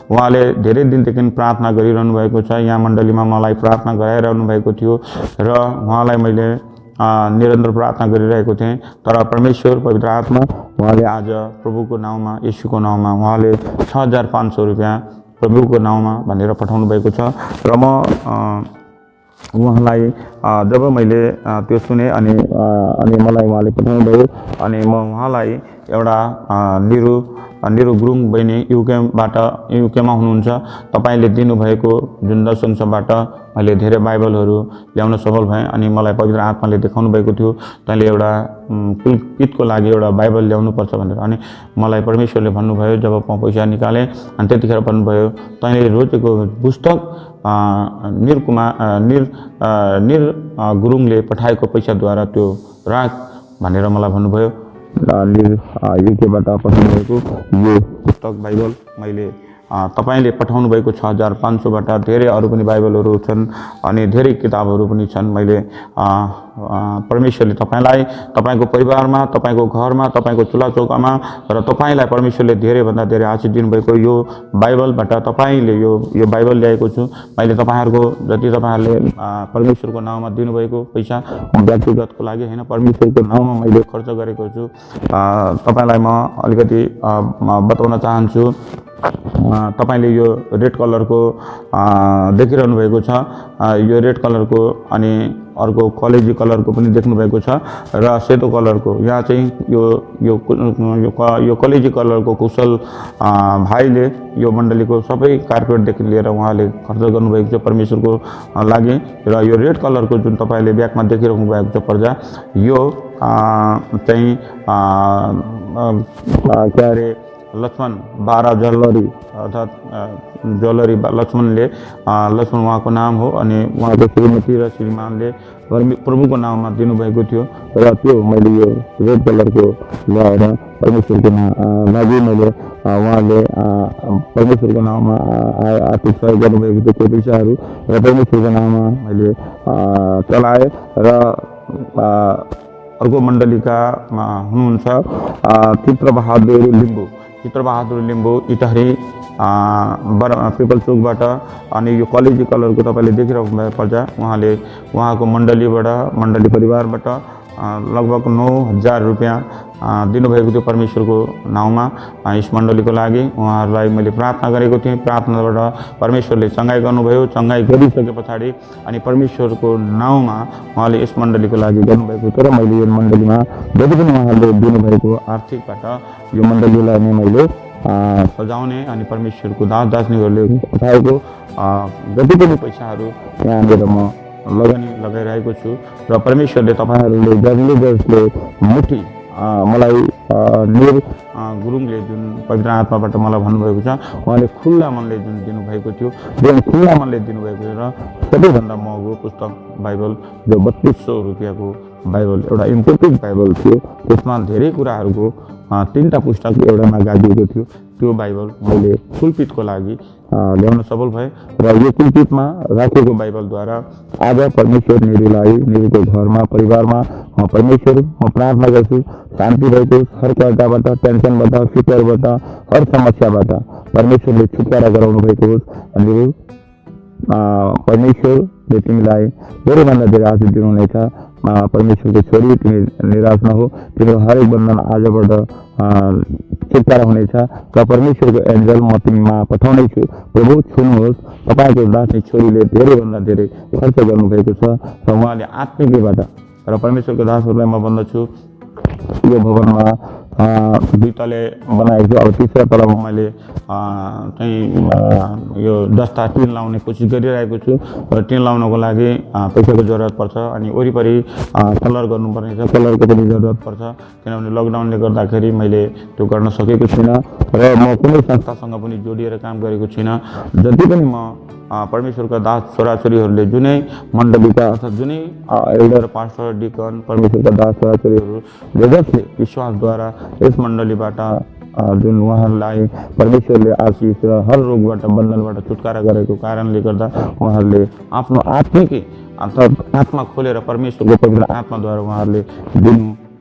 उहाँले धेरै दिनदेखि प्रार्थना गरिरहनु भएको छ। यहाँ मण्डलीमा मलाई प्रार्थना गराइरहनु भएको थियो र उहाँलाई मैले निरन्तर प्रार्थना गरिरहेको थिएँ। तर परमेश्वर पवित्र आत्मा उहाँले आज प्रभुको नाउँमा, येशूको नाउँमा उहाँले 6500 रुपियाँ प्रभुको नाउँमा भनेर पठाउनु भएको छ। र म उहाँलाई जब मैले त्यो सुने अनि मलाई उहाँले पठाउनु भयो अनि म उहाँलाई एउटा निरु गुरुङ बहिनी युकेमा हुनुहुन्छ, तपाईँले दिनुभएको जुन दर्शनबाट मैले धेरै बाइबलहरू ल्याउन सफल भएँ। अनि मलाई पवित्र आत्माले देखाउनु भएको थियो तैँले एउटा पुलपितको लागि एउटा बाइबल ल्याउनुपर्छ भनेर। अनि मलाई परमेश्वरले भन्नुभयो जब म पैसा निकालेँ अनि त्यतिखेर भन्नुभयो तैँले रोजेको पुस्तक निर गुरुङले पठाएको पैसाद्वारा त्यो राख भनेर मलाई भन्नुभयो। युकेबाट पठाउनु भएको यो पुस्तक बाइबल मैले तपाईँले पठाउनु भएको 6500बाट धेरै अरू पनि बाइबलहरू छन् अनि धेरै किताबहरू पनि छन्। मैले परमेश्वरले तपाईँलाई, तपाईँको परिवारमा, तपाईँको घरमा, तपाईँको चुलाचौकामा र तपाईँलाई परमेश्वरले धेरैभन्दा धेरै आशीष दिनुभएको यो बाइबलबाट तपाईँले यो बाइबल ल्याएको छु। मैले तपाईँहरूको जति तपाईँहरूले परमेश्वरको नाउँमा दिनुभएको पैसा व्यक्तिगतको लागि होइन, परमेश्वरको नाउँमा मैले खर्च गरेको छु। तपाईँलाई म अलिकति बताउन चाहन्छु। तपाईँले यो रेड कलरको देखिरहनु भएको छ, यो रेड कलरको अनि अर्को कलेजी कलरको पनि देख्नु भएको छ र सेतो कलरको। यहाँ चाहिँ यो कलेजी कलरको कुशल भाइले यो मण्डलीको सबै कार्पेटदेखि लिएर उहाँले खर्च गर्नुभएको छ परमेश्वरको लागि। र यो रेड कलरको जुन तपाईँले ब्यागमा देखिरहनु भएको छ पर्दा यो चाहिँ के अरे लक्ष्मण 12 ज्वेलरी अर्थात् ज्वेलरी लक्ष्मण उहाँको नाम हो अनि उहाँको श्रीमती र श्रीमानले प्रभुको नाममा दिनुभएको थियो। र त्यो मैले यो रेड कलरको ल्याएर परमेश्वरको लागि मैले उहाँले परमेश्वरको नाममा आर्थिक सहयोग गर्नुभएको थियो त्यो पैसाहरू र परमेश्वरको नाममा मैले चलाएँ। र अर्को मण्डलीका हुनुहुन्छ चित्रबहादुर लिम्बू इटहरी पिपल चोकबाट। अनि यो कलेजी कलरको तपाईँले देखिरहनु पर्छ उहाँको मण्डली परिवारबाट लगभग 9000 रुपियाँ दिनुभएको थियो परमेश्वरको नाउँमा यस मण्डलीको लागि। उहाँहरूलाई मैले प्रार्थना गरेको थिएँ, प्रार्थनाबाट परमेश्वरले चङ्गाइ गर्नुभयो। चङ्गाइ गरिसके पछाडि अनि परमेश्वरको नाउँमा उहाँले यस मण्डलीको लागि गर्नुभएको थियो। र मैले यो मण्डलीमा जति पनि उहाँहरूले दिनुभएको आर्थिकबाट यो मण्डलीलाई नै मैले सजाउने अनि परमेश्वरको दासदासिनीहरूले उठाएको जति पनि पैसाहरू यहाँनिर म लगाइरहेको छु। र परमेश्वरले तपाईँहरूले जसले मुठी मलाई निर गुरुङले जुन पवित्र आत्माबाट मलाई भन्नुभएको छ उहाँले खुल्ला मनले जुन दिनुभएको थियो खुल्ला मनले दिनुभएको थियो। र सबैभन्दा महँगो पुस्तक बाइबल जो 3200 रुपियाँको बाइबल एउटा इम्पोर्टेड बाइबल थियो, त्यसमा धेरै कुराहरूको 3टा पुस्तक एउटामा गाडिएको थियो। त्यो बाइबल मैले पुलपितको लागि ल्याउन सफल भएँ। र यो पुलपितमा राखेको बाइबलद्वारा आज परमेश्वर निरुको घरमा परिवारमा परमेश्वर म प्रार्थना गर्छु शान्ति रहेको हर कर्ताबाट, टेन्सनबाट, फिकरबाट, हर समस्याबाट परमेश्वरले छुटकारा गराउनु भएको होस्। अनि परमेश्वरले तिमीलाई धेरैभन्दा धेरै आशीष दिनुहुनेछ। परमेश्वरको छोरी तिमी निराश नहो, तिम्रो हरेक बन्धन आजबाट छुटकारा हुनेछ। र परमेश्वरको एन्जल म तिमीमा पठाउने छु, प्रभु छुनुहोस्। तपाईँको दासी छोरीले धेरैभन्दा धेरै खर्च गर्नुभएको छ र उहाँले आत्मिकबाट र परमेश्वरको दासहरूलाई म भन्दछु यो भवनमा 2 तले बनाएको छु। अब 3रा तलामा मैले चाहिँ यो दस्ता टिन लाउने कोसिस गरिरहेको छु र टिन लाउनको लागि पैसाको जरुरत पर्छ अनि वरिपरि कलर गर्नुपर्ने छ, कलरको पनि जरुरत पर्छ किनभने लकडाउनले गर्दाखेरि मैले त्यो गर्न सकेको छुइनँ र म कुनै संस्थासँग पनि जोडिएर काम गरेको छुइनँ। जति पनि म परमेश्वरका दास छोराछोरीहरूले जुनै मण्डलीका अर्थात् जुनै एल्डर पास्टर डिकन परमेश्वरका दास छोराछोरीहरू जसले विश्वासद्वारा यस मण्डलीबाट जुन उहाँहरूलाई परमेश्वरले आशिष र हर रोगबाट बन्धनबाट छुटकारा गरेको कारणले गर्दा उहाँहरूले आफ्नो आत्मिक अर्थात् आत्मा खोलेर परमेश्वरको पवित्र आत्माद्वारा उहाँहरूले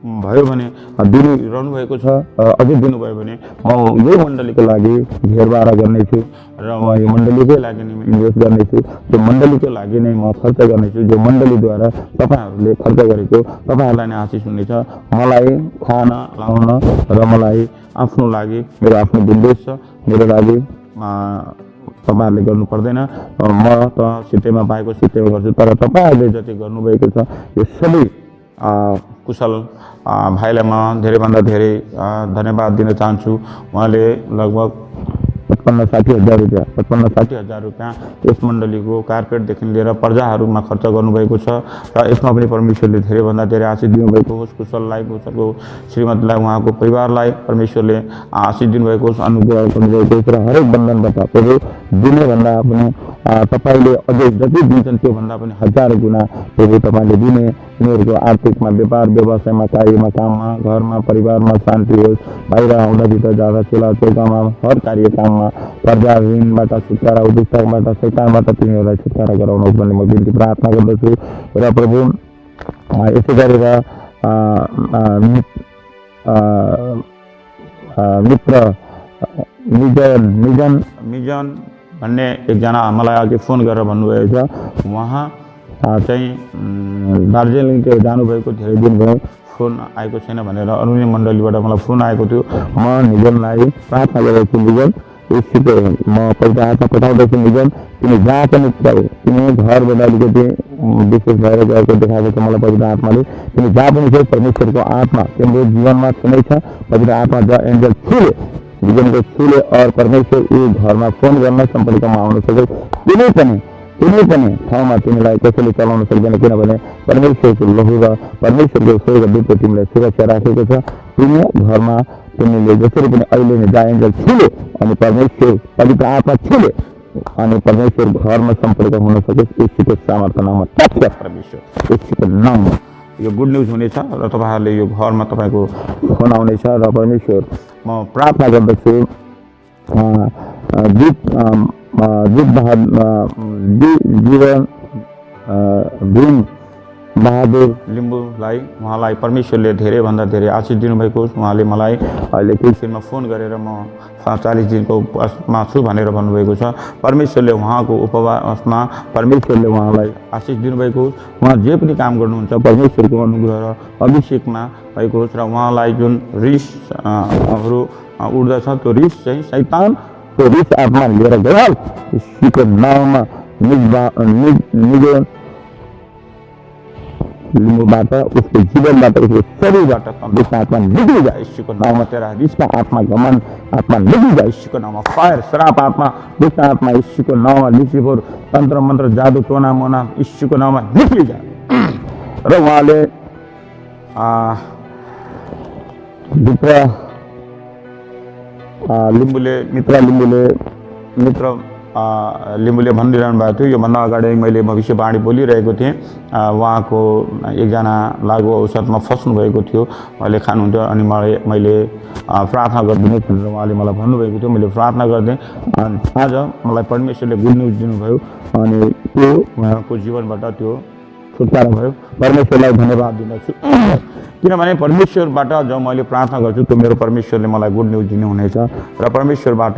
भयो भने दिइरहनु भएको छ, अझै दिनुभयो भने म यो मण्डलीको लागि घेरबार गर्नेछु र म यो मण्डलीकै लागि नै इन्भेस्ट गर्नेछु, त्यो मण्डलीको लागि नै म खर्च गर्नेछु, जो मण्डलीद्वारा तपाईँहरूले खर्च गरेको तपाईँहरूलाई नै आशिष हुनेछ। मलाई खान लाउन र मलाई आफ्नो लागि मेरो आफ्नो बिजनेस छ, मेरो लागि तपाईँहरूले गर्नु पर्दैन, म त सित्तैमा पाएको सित्तैमा गर्छु। तर तपाईँहरूले जति गर्नुभएको छ यो सबै कुशल भाइलाई म धेरैभन्दा धेरै धन्यवाद दिन चाहन्छु। उहाँले लगभग 55-60 हजार रुपियाँ यस मण्डलीको कार्पेटदेखि लिएर पर्जाहरूमा खर्च गर्नुभएको छ र यसमा पनि परमेश्वरले धेरैभन्दा धेरै आशिष दिनुभएको होस्। कुशललाई, कुशलको श्रीमतीलाई, उहाँको परिवारलाई परमेश्वरले आशिष दिनुभएको होस्, अनुग्रह गर्नुभएको होस् र हरेक बन्धनबाट प्रभु दिनेभन्दा पनि तपाईँले अझै जति दिन्छन् त्योभन्दा पनि 1000 गुणा प्रभु तपाईँले दिने, उनीहरूको आर्थिकमा, व्यापार व्यवसायमा, कार्यमा, काममा, घरमा, परिवारमा शान्ति होस्। बाहिर आउँदा भित्र जाँदा चुला चौकामा हर कार्य काममा कर्जा ऋणबाट छुटकारा, उद्योगबाट शैतानबाट तिनीहरूलाई छुटकारा गराउनुहोस् भन्ने म बिन्ती प्रार्थना गर्दछु। र प्रभु यसै गरेर मित्र मिजन भन्ने एकजना मलाई अघि फोन गरेर भन्नुभएको छ। उहाँ चाहिँ दार्जिलिङ जानुभएको धेरै दिन भयो, फोन आएको छैन भनेर अन्य मण्डलीबाट मलाई फोन आएको थियो। म निजनलाई प्रार्थना गरेको छु, निजन यसको म पैसा हातमा पठाउँदैछु। निजन तिमी जहाँ पनि जाऊ, तिमी घरबाट अलिकति विशेष भएर गएको देखाएको छ मलाई पवित्र आत्माले। तिमी जहाँ पनि छौ परमेश्वरको आत्मा तिम्रो जीवनमा छुनेछ। पवित्र आत्मा द एन्जल छुले, जीवनको छुले और परमेश्वर यो घरमा फोन गर्न सम्पर्कमा आउन सक्यो। कुनै पनि ठाउँमा तिमीलाई कसैले चलाउन सक्दैन, किनभने परमेश्वरको लहु र परमेश्वरको स्वर्गदूतले तिमीलाई सुरक्षा राखेको छ। तिमी घरमा तिमीले जसरी पनि अहिले नै द एन्जल छुले अनि परमेश्वर पवित्र आत्मा छुले अनि परमेश्वर घरमा सम्पर्क हुन सकोस्। यीशुको सामर्थ्य नाममा टक्क परमेश्वर यीशुको नाममा यो गुड न्युज हुनेछ र तपाईँहरूले यो घरमा तपाईँको फोन आउनेछ। र परमेश्वर म प्रार्थना गर्दछु भीम बहादुर लिम्बूलाई, उहाँलाई परमेश्वरले धेरैभन्दा धेरै आशिष दिनुभएको होस्। उहाँले मलाई अहिले केही क्षणमा फोन गरेर म 40 दिनको उपवासमा छु भनेर भन्नुभएको छ। परमेश्वरले उहाँको उपवासमा परमेश्वरले उहाँलाई आशिष दिनुभएको होस्। उहाँ जे पनि काम गर्नुहुन्छ परमेश्वरको अनुग्रह र अभिषेकमा भएको होस्। र उहाँलाई जुन रिसहरू उड्दछ त्यो रिस चाहिँ शैतानको रिस आत्मा लिएर गयो। यीशुको नाममा निज लिम्बूबाट, उसको जीवनबाट, उसको शरीरबाट दुष्ट आत्मा निक्ली जाए। यीशुको नाममा तेरा रिसका आत्मा, घमन आत्मा निक्ली जाए। यीशुको नाममा फायर, श्राप आत्मा, दुष्ट आत्मा यीशुको नाममा, लुसिफर, तन्त्र मन्त्र, जादु टोना मोना यीशुको नाममा निक्ली जाए। र उहाँले मित्र लिम्बूले भनिरहनु भएको थियो। योभन्दा अगाडि मैले भविष्यवाणी बोलिरहेको थिएँ। उहाँको एकजना लागु औषधमा फस्नुभएको थियो, उहाँले खानुहुन्थ्यो अनि मैले प्रार्थना गरिदिनु भनेर उहाँले मलाई भन्नुभएको थियो। मैले प्रार्थना गरिदिएँ। आज मलाई परमेश्वरले गुड न्युज दिनुभयो अनि त्यो उहाँको जीवनबाट त्यो छुटकारा भयो। परमेश्वरलाई धन्यवाद दिन्छु, किनभने परमेश्वरबाट जो मैले प्रार्थना गर्छु त्यो मेरो परमेश्वरले मलाई गुड न्युज दिनुहुनेछ। र परमेश्वरबाट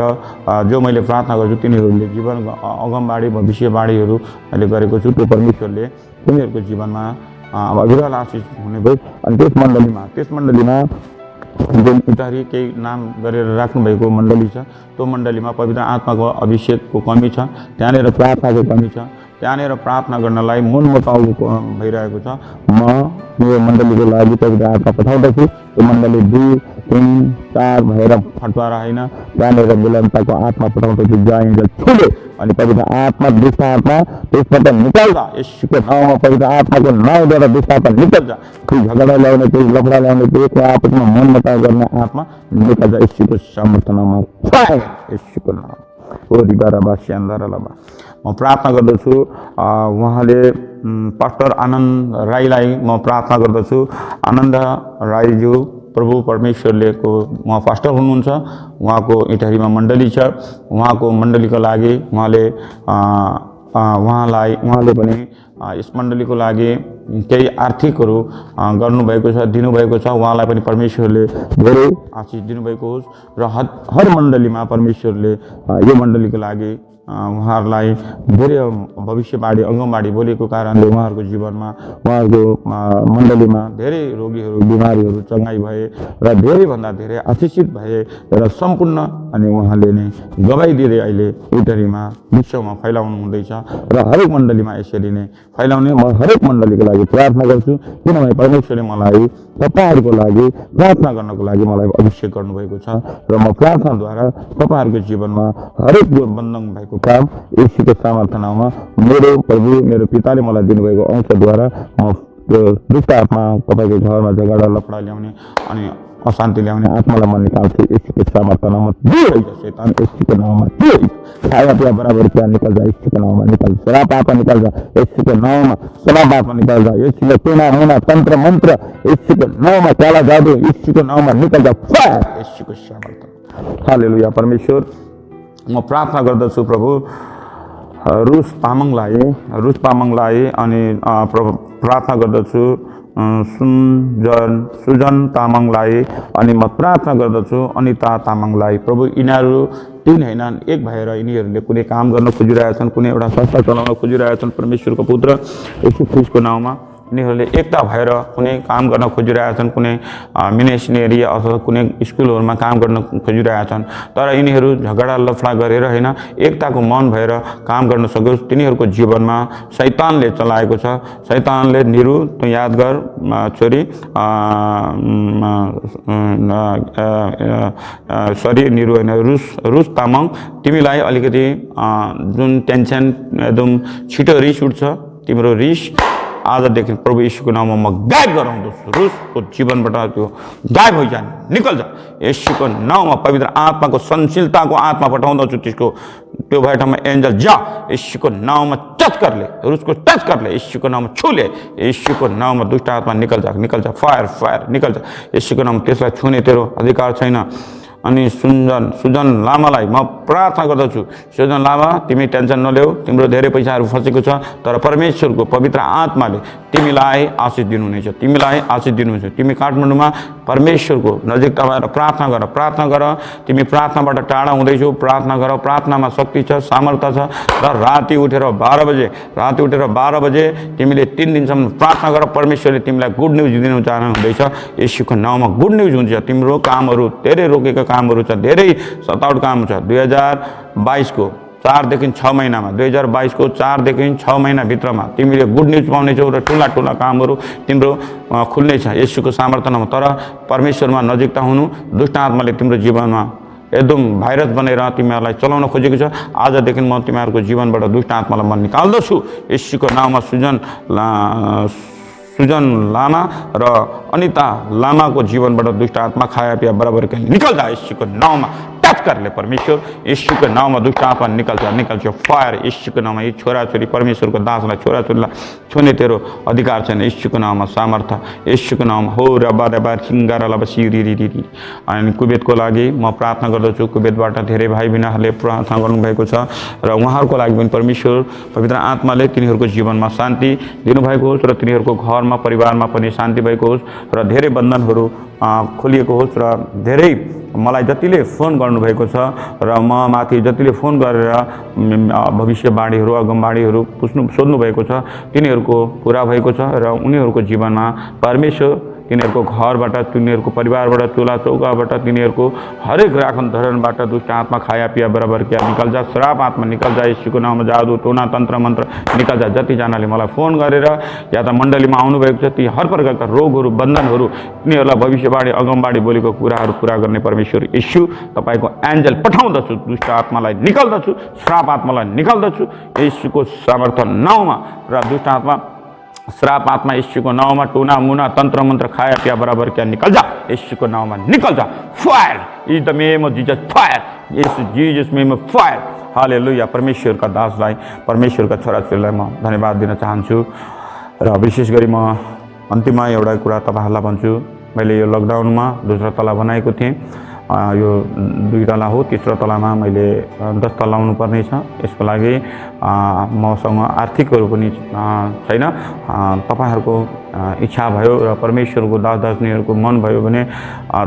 जो मैले प्रार्थना गर्छु तिनीहरूले जीवन अगमबाडी भविष्यवाणीहरू मैले गरेको छु, त्यो परमेश्वरले तिनीहरूको जीवनमा अविरल आशिष हुने भयो। अनि त्यस मण्डलीमा जुन इटारी केही नाम गरेर राख्नुभएको मण्डली छ, त्यो मण्डलीमा पवित्र आत्माको अभिषेकको कमी छ, त्यहाँनिर प्रार्थनाको कमी छ, त्यहाँनिर प्रार्थना गर्नलाई मनमुटाउ भइरहेको छ। म यो मण्डलीको लागि पवित्र आत्मा पठाउँदछु। त्यो मण्डली 2, 3, 4 भएर फटवारा होइन, त्यहाँनिर मिलनताको आत्मा पठाउँदछु। जय एन्जल छुले अनि पवित्र आत्मा दुष्ट आत्मा त्यसबाट निकाल्दा यसको नाउँमा पवित्र आत्माको नाउँद्वारा दुष्ट आत्मा निकाल्छ। कोही झगडा ल्याउने, कोही लफडा ल्याउने, कोही आपसमा मनमुटाउ गर्ने आत्मा निकाल्छ। यसको सामर्थ्य नाममा यसको नाम ओ रिबाराबा स्यान्दारालाबा म प्रार्थना गर्दछु। उहाँले पास्टर आनन्द राईलाई म प्रार्थना गर्दछु। आनन्द राईज्यू प्रभु परमेश्वरले उहाँ पास्टर हुनुहुन्छ, उहाँको इटहरीमा मण्डली छ। उहाँको मण्डलीको लागि उहाँले पनि यस मण्डलीको लागि केही आर्थिकहरू गर्नुभएको छ, दिनुभएको छ। उहाँलाई पनि परमेश्वरले धेरै आशिष दिनुभएको होस् र हर मण्डलीमा परमेश्वरले यो मण्डलीको लागि उहाँहरूलाई धेरै भविष्यवाणी अङ्गवाणी बोलेको कारणले उहाँहरूको जीवनमा उहाँहरूको मण्डलीमा धेरै रोगीहरू बिमारीहरू चङ्गाई भए र धेरैभन्दा धेरै आशिषित भए र सम्पूर्ण अनि उहाँले नै गवाई दिँदै अहिले इटरीमा विश्वमा फैलाउनु हुँदैछ र हरेक मण्डलीमा यसरी नै फैलाउने म हरेक मण्डलीको लागि प्रार्थना गर्छु। किनभने परमेश्वरले मलाई तपाईहरूको लागि प्रार्थना गर्नको लागि मलाई अभिषेक गर्नुभएको छ र म प्रार्थनाद्वारा तपाईहरूको जीवनमा हरेक जो बन्धन भएको काम यीशुको सामर्थ्य नाममा मेरो प्रभु मेरो पिताले मलाई दिनुभएको अंशद्वारा म त्यो दुष्ट आत्मा तपाईको घरमा झगडा लफडा ल्याउने अनि अशान्ति ल्याउने आत्मालाई म निकाल्छु यीशुको सामर्थ्य नाममा। शैतान यीशुको नाममा खाया पिया बराबर क्या निकल जा यीशुको नाममा निकल। शराब आत्मा निकल जा यीशुको नाममा। शराब आत्मा निकल जा यीशुको टोना मुना तंत्र मंत्र यीशुको नाममा। काला जादू यीशुको नाममा निकल जा यीशुको सामर्थ्य। हालेलुया। परमेश्वर म प्रार्थना गर्दछु प्रभु रुस तामाङलाई अनि प्रार्थना गर्दछु सुजन तामाङलाई अनि म प्रार्थना गर्दछु अनिता तामाङलाई। प्रभु यिनीहरू तीन हैन एक भएर यिनीहरूले कुनै काम गर्न खोजिरहेछन्, कुनै एउटा संस्था चलाउन खोजिरहेछन्। परमेश्वरको पुत्र येशू ख्रीष्टको नाममा यिनीहरूले एकता भएर कुनै काम गर्न खोजिरहेछन्, कुनै मिनिस्ट्री अथवा कुनै स्कुलहरूमा काम गर्न खोजिरहेछन्। तर यिनीहरू झगडा लफडा गरेर हैन एकताको मन भएर काम गर्न सकोस्। तिनीहरूको जीवनमा शैतानले चलाएको छ। शैतानले निरु त याद गर छोरी सरी निरु हैन रुस तामाङ तिमीलाई अलिकति जुन टेन्सन एकदम छिटो रिस उठ्छ तिम्रो रिस आजदेखि प्रभु यीशुको नाममा म गायब गराउँदछु। रुसको जीवनबाट त्यो गायब भइजान निकल जा यीशुको नाममा। पवित्र आत्माको संशीलताको आत्मा पठाउँदछु त्यसको त्यो भए ठाउँमा एन्जल जा यीशुको नाममा टच करले रुसको टच करले यीशुको नाममा छुले यीशुको नाममा दुष्ट आत्मा निकल जा फायर फायर निकल जा यीशुको नाममा। त्यसलाई छुने तेरो अधिकार छैन। अनि सुजन लामालाई म प्रार्थना गर्दछु। सुजन लामा तिमी टेन्सन नलेऊ, तिम्रो धेरै पैसाहरू फसेको छ तर परमेश्वरको पवित्र आत्माले तिमीलाई आशीष दिनुहुनेछ, तिमीलाई आशीष दिनुहुन्छ। तिमी काठमाडौँमा परमेश्वरको नजिकता भएर प्रार्थना गर। तिमी प्रार्थनाबाट टाढा हुँदैछौ, प्रार्थना गर। प्रार्थनामा शक्ति छ, सामर्थ्य छ र राति उठेर 12 बजे तिमीले 3 दिनसम्म प्रार्थना गर। परमेश्वरले तिमीलाई गुड न्युज दिनु चाहनुहुँदैछ। येशूको नाममा गुड न्युज हुन्छ। तिम्रो कामहरू धेरै रोकेका कामहरू छ, धेरै सतावट काम छ। 2022 को 4 देखि 6 महिनामा 2022 को 4 देखि 6 महिना भित्रमा तिमीले गुड न्युज पाउनेछौ र ठुला कामहरू तिम्रो खुल्ने छ येशूको सामर्थ्यमा। तर परमेश्वरमा नजिकता हुनु, दुष्ट आत्माले तिम्रो जीवनमा एकदम भाइरस बनेर तिमीहरूलाई चलाउन खोजेको छ। आजदेखि म तिमीहरूको जीवनबाट दुष्ट आत्मालाई म निकाल्दछु येशूको नाममा। सुजन लामा र अनिता लामाको जीवनबाट दुष्ट आत्मा खाया पिया बराबर निकल जा येशूको नाममा। टच कर ले परमेश्वर येशूको नाममा दुष्ट आत्मा निकल जा फायर येशूको नाममा। यी छोराछोरी परमेश्वरको दासलाई छोराछोरीलाई छुने तेरो अधिकार छैन येशूको नाममा। सामर्थ्य येशूको नाममा हो र बादबा सिंगारा लबसिरी। अनि कुवेतको लागि म प्रार्थना गर्दछु। कुवेतबाट धेरै भाइ बहिनीहरूले प्रार्थना गर्नुभएको छ र उहाँहरूको लागि पनि परमेश्वर पवित्र आत्माले तिनीहरूको जीवनमा शान्ति दिनुभएको होस् र तिनीहरूको घरमा परिवारमा पनि शान्ति भएको होस् र धेरै बन्धनहरू खोलिएको होस्। र धेरै मलाई जतिले फोन गर्नुभएको छ र म माथि जतिले फोन गरेर भविष्यवाणीहरू अगमवाणीहरू सोध्नु भएको छ तिनीहरूको पुरा भएको छ र उनीहरूको जीवनमा परमेश्वर तिनीहरूको घरबाट, तिनीहरूको परिवारबाट, चुला चौकाबाट, तिनीहरूको हरेक राखन धरणबाट दुष्ट आत्मा खाया पिया बराबर क्या निकल जा। श्राप आत्मा निकल जा येशूको नाममा। जादू टोना तन्त्र मन्त्र निकल जा। जतिजनाले मलाई फोन गरेर या त मण्डलीमा आउनुभएको छ ती हर प्रकारका रोगहरू बन्धनहरू तिनीहरूलाई भविष्यवाणी अगमवाणी बोलेको कुराहरू पुरा गर्ने परमेश्वर येशू तपाईँको एन्जल पठाउँदछु। दुष्ट आत्मालाई निकाल्दछु, श्राप आत्मालाई निकाल्दछु येशूको सामर्थ्य नाममा। र दुष्ट आत्मा श्राप आत्मा येशूको नाममा, टोना मुना तंत्र मंत्र खाया पिया बराबर क्या निकल जा येशूको नाममा। निकल जा fire in the name of Jesus. Fire Jesus name of fire. Hallelujah. परमेश्वरका दासलाई, परमेश्वरका छोराछोरीलाई म धन्यवाद दिन चाहन्छु। र विशेष गरी म अन्तिममा एउटा कुरा तपाईहरुलाई भन्छु। मैले यो लकडाउनमा दोस्रो तला बनाएको थिएँ यो 2 तला हो, तेस्रो तलामा मैले 10 तला लाउनु पर्ने छ। यसको लागि मसँग आर्थिकहरू पनि छैन। तपाईहरुको इच्छा भयो र परमेश्वरको दास-दासिनीहरुको मन भयो भने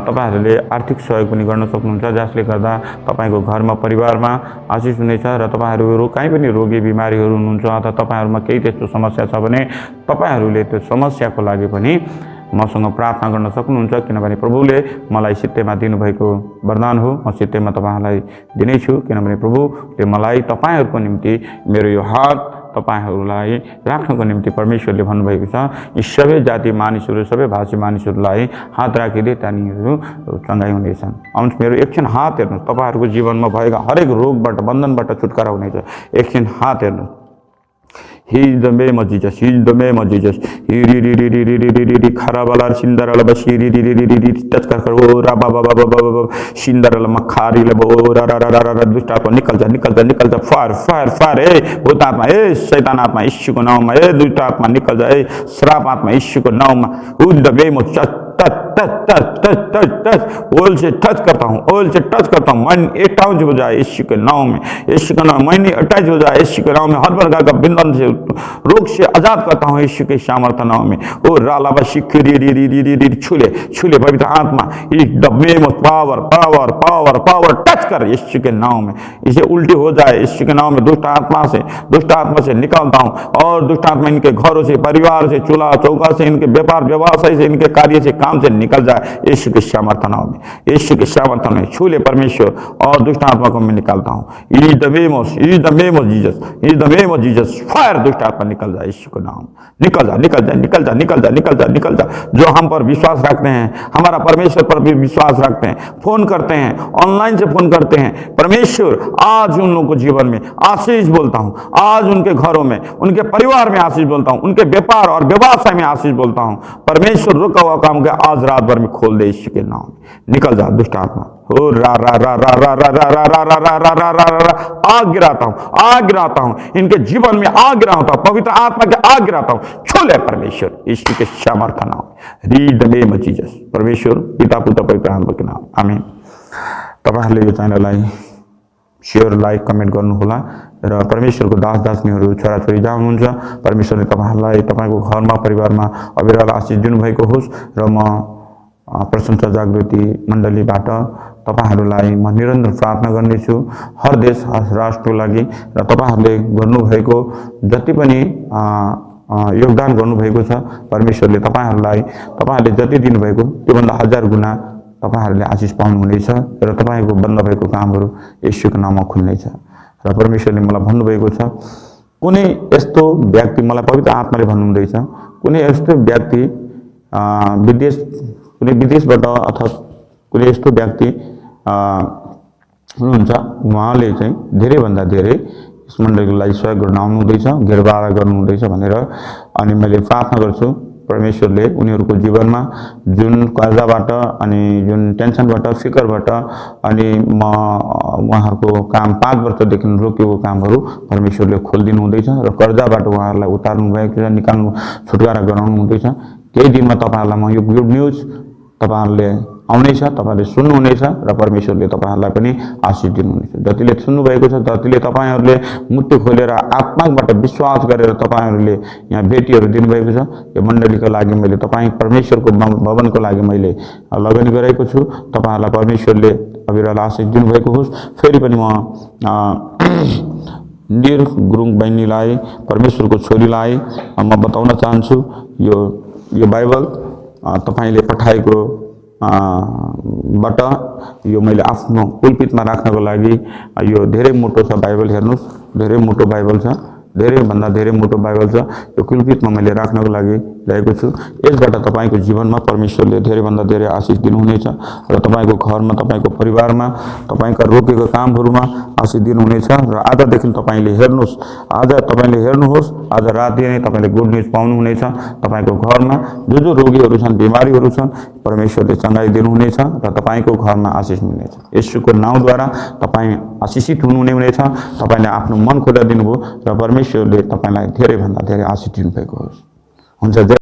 तपाईहरुले आर्थिक सहयोग पनि गर्न सक्नुहुन्छ, जसले गर्दा तपाईको घरमा परिवारमा आशिष हुनेछ र तपाईहरु कहीँ पनि रोगी बिमारीहरु हुनुहुन्छ अथवा तपाईहरुमा केही त्यस्तो समस्या छ भने तपाईहरुले त्यो समस्याको लागि पनि मसँग प्रार्थना गर्न सक्नुहुन्छ, किनभने प्रभुले मलाई सित्तैमा दिनुभएको वरदान हो। म सित्तैमा तपाईहरुलाई दिनेछु, किनभने प्रभुले मलाई तपाईहरुको निम्ति मेरो यो हात तपाईहरुलाई राख्नको निम्ति परमेश्वरले भन्नुभएको छ। यी सबै जाति मानिसहरु, सबै भाषी मानिसहरुलाई हात राखिदिए तिनीहरु चंगाई हुनेछन्। आउनुहोस् मेरो एकछिन हात हेर्नुहोस्, तपाईहरुको जीवनमा भएका हरेक रोगबाट बन्धनबाट छुटकारा हुनेछ। एकछिन हात हेर्नुहोस्। He is the name of Jesus. He is the name of Jesus. खराबला सिंदरला बशीरी टच कर ओ रा बा बा बा बा सिंदरला मखारी ले ओ रा रा रा रा दुष्ट आत्मा निकल जा निकल जा निकल जा फायर फायर फायर ए भूत आत्मा ए शैतान आत्मा यीशु को नाम में ए दुष्ट आत्मा निकल जा ए श्राप आत्मा यीशु को नाम में in the name of touch touch touch touch touch touch oil say touch करता हूँ, ऑयल से टच करता हूँ। मन अटैच हो जाए यीशु के नाम में, यीशु के नाम मन अटैच हो जाए यीशु के नाम में। हर प्रकार का बंधन से रोग से आजाद करता हूँ यीशु के सामर्थ्य नाम में। ओ रालाबा शिखरी छूले छूले पवित्र आत्मा इस the name of power power power power touch कर यीशु के नाम में। इसे उल्टी हो जाए यीशु के नाम में। दुष्ट आत्मा से निकालता हूँ और दुष्ट आत्मा इनके घरों से, परिवार से, चूल्हा चौका से, इनके व्यापार व्यवसाय से, इनके कार्य से, काम से निकल जाए यीशु के सामर्थ्य नाम में। यीशु के सामर्थ्य में छूले परमेश्वर और दुष्ट आत्मा को मैं निकालता हूँ। Is the name of Jesus, is the name of Jesus. Fire दुष्ट आत्मा निकल जाए यीशु के नाम। निकल जा निकल जा निकल जा निकल जा निकल जा निकल जा। जो हम पर विश्वास रखते हैं, हमारा परमेश्वर पर भी विश्वास रखते हैं, फोन करते हैं, ऑनलाइन से फोन करते हैं, परमेश्वर आज उन लोगों को जीवन में आशीष बोलता हूँ। आज उनके घरों में, उनके परिवार में आशीष बोलता हूँ, उनके व्यापार और व्यवसाय में आशीष बोलता हूँ। परमेश्वर रुका हुआ काम के आज रात भर में खोल दे यीशु के नाम। निकल जा दुष्ट आत्मा। हो रा रा रा रा रा रा रा रा रा रा रा रा रा रा रा आग गिराता हूँ, आग गिराता हूँ इनके जीवन में, आग गिराता हूँ पवित्र आत्मा के आग गिराता हूँ। छोले परमेश्वर यीशु के सामर्थ्य नाम। Read the name of Jesus. परमेश्वर पिता पुत्र पवित्र आत्मा के नाम। आमीन। तपाईहरुले यो च्यानललाई शेयर लाइक कमेन्ट गर्नुहोला र परमेश्वरको दास दासिनीहरु छोराछोरी जहाँ हुनुहुन्छ परमेश्वरले तपाईहरुलाई तपाईको घरमा परिवारमा अविरल आशीष दिनुभएको होस् र म प्रशंसा जागृति मण्डलीबाट तपाईहरुलाई म निरन्तर प्रार्थना गर्नेछु हर देश हर राष्ट्रको लागि र तपाईहरुले गर्नुभएको जति पनि योगदान गर्नुभएको छ परमेश्वरले तपाईहरुलाई तपाईहरुले जति दिनुभएको त्योभन्दा 1000 गुणा तपाईहरुले आशीष पाउनुहुनेछ र तपाईको बन्द भएको कामहरु येशूको नाममा खुल्नेछ। र परमेश्वरले मलाई भन्नुभएको छ कुनै यस्तो व्यक्ति, मलाई पवित्र आत्माले भन्नुहुँदैछ कुनै यस्तो व्यक्ति कुनै विदेशबाट अथवा कुनै यस्तो व्यक्ति हुनुहुन्छ, उहाँले चाहिँ धेरै भन्दा धेरै यस मण्डलीको लागि सहयोग गर्न आउनुहुँदैछ, घेरबार गर्नुहुँदैछ भनेर। अनि मैले प्रार्थना गर्छु परमेश्वरले उनीहरुको जीवनमा जुन कर्जाबाट अनि जुन टेन्सनबाट फिकरबाट अनि उहाँहरुको काम 5 वर्षदेखि रोकिएको कामहरु परमेश्वरले खोलिदिनु हुँदैछ र कर्जाबाट उहाँहरुलाई उतार्नु भएको छ, निकाल्नु छुटकारा गराउनु हुँदैछ। केही दिनमा तपाईहरुलाई म यो गुड न्यूज तपाईहरुले आउनेछ, तपाईहरुले सुन्नुहुनेछ र परमेश्वरले तपाईहरुलाई पनि आशीष दिनुहुनेछ। जतिले सुन्नु भएको छ जतिले तपाईहरुले मुट्टु खोलेर आत्माबाट विश्वास गरेर तपाईहरुले यहाँ भेटीहरु दिनुभएको छ, यो मण्डलीको लागि मैले तपाई परमेश्वरको भवनको लागि मैले लगानी गरेको छु। तपाईहरुलाई परमेश्वरले अविरल आशीष दिनुभएको होस्। फेरि पनि म निर गुरुङ बहिनीलाई परमेश्वरको छोरीलाई म बताउन चाहन्छु यो बाइबल तपाईले पठाएको बाट यो मैले आफ्नो पुलपिटमा राख्नको लागि यो धेरै मोटो छ बाइबल। हेर्नुस् धेरै मोटो बाइबल छ, धेरै भन्दा धेरै मोटो बाइबल छ। यो पुलपिटमा मैले राख्नको लागि ल्याएको छु। यसबाट तपाईको जीवनमा परमेश्वरले धेरै भन्दा धेरै आशीष दिनुहुनेछ र तपाईको घरमा तपाईको परिवारमा तपाईका रोकेको कामहरुमा आशीष दिनुहुनेछ। र आजदेखि तपाईले हेर्नुस्, आज तपाईले हेर्नुहोस्, आज राति नै तपाईले गुड न्यूज पाउनुहुनेछ। तपाईको घरमा जो रोगीहरु छन्, बिमारीहरु छन्, परमेश्वरले चंगाई दिनुहुनेछ र तपाईको घरमा आशीष मिल्नेछ। येशूको नामद्वारा तपाई आशीषित हुनुहुनेछ। तपाईले आफ्नो मन खोला दिनुभयो र परमेश्वरले तपाईलाई धेरै भन्दा धेरै आशीष दिनुभएको हुन्छ।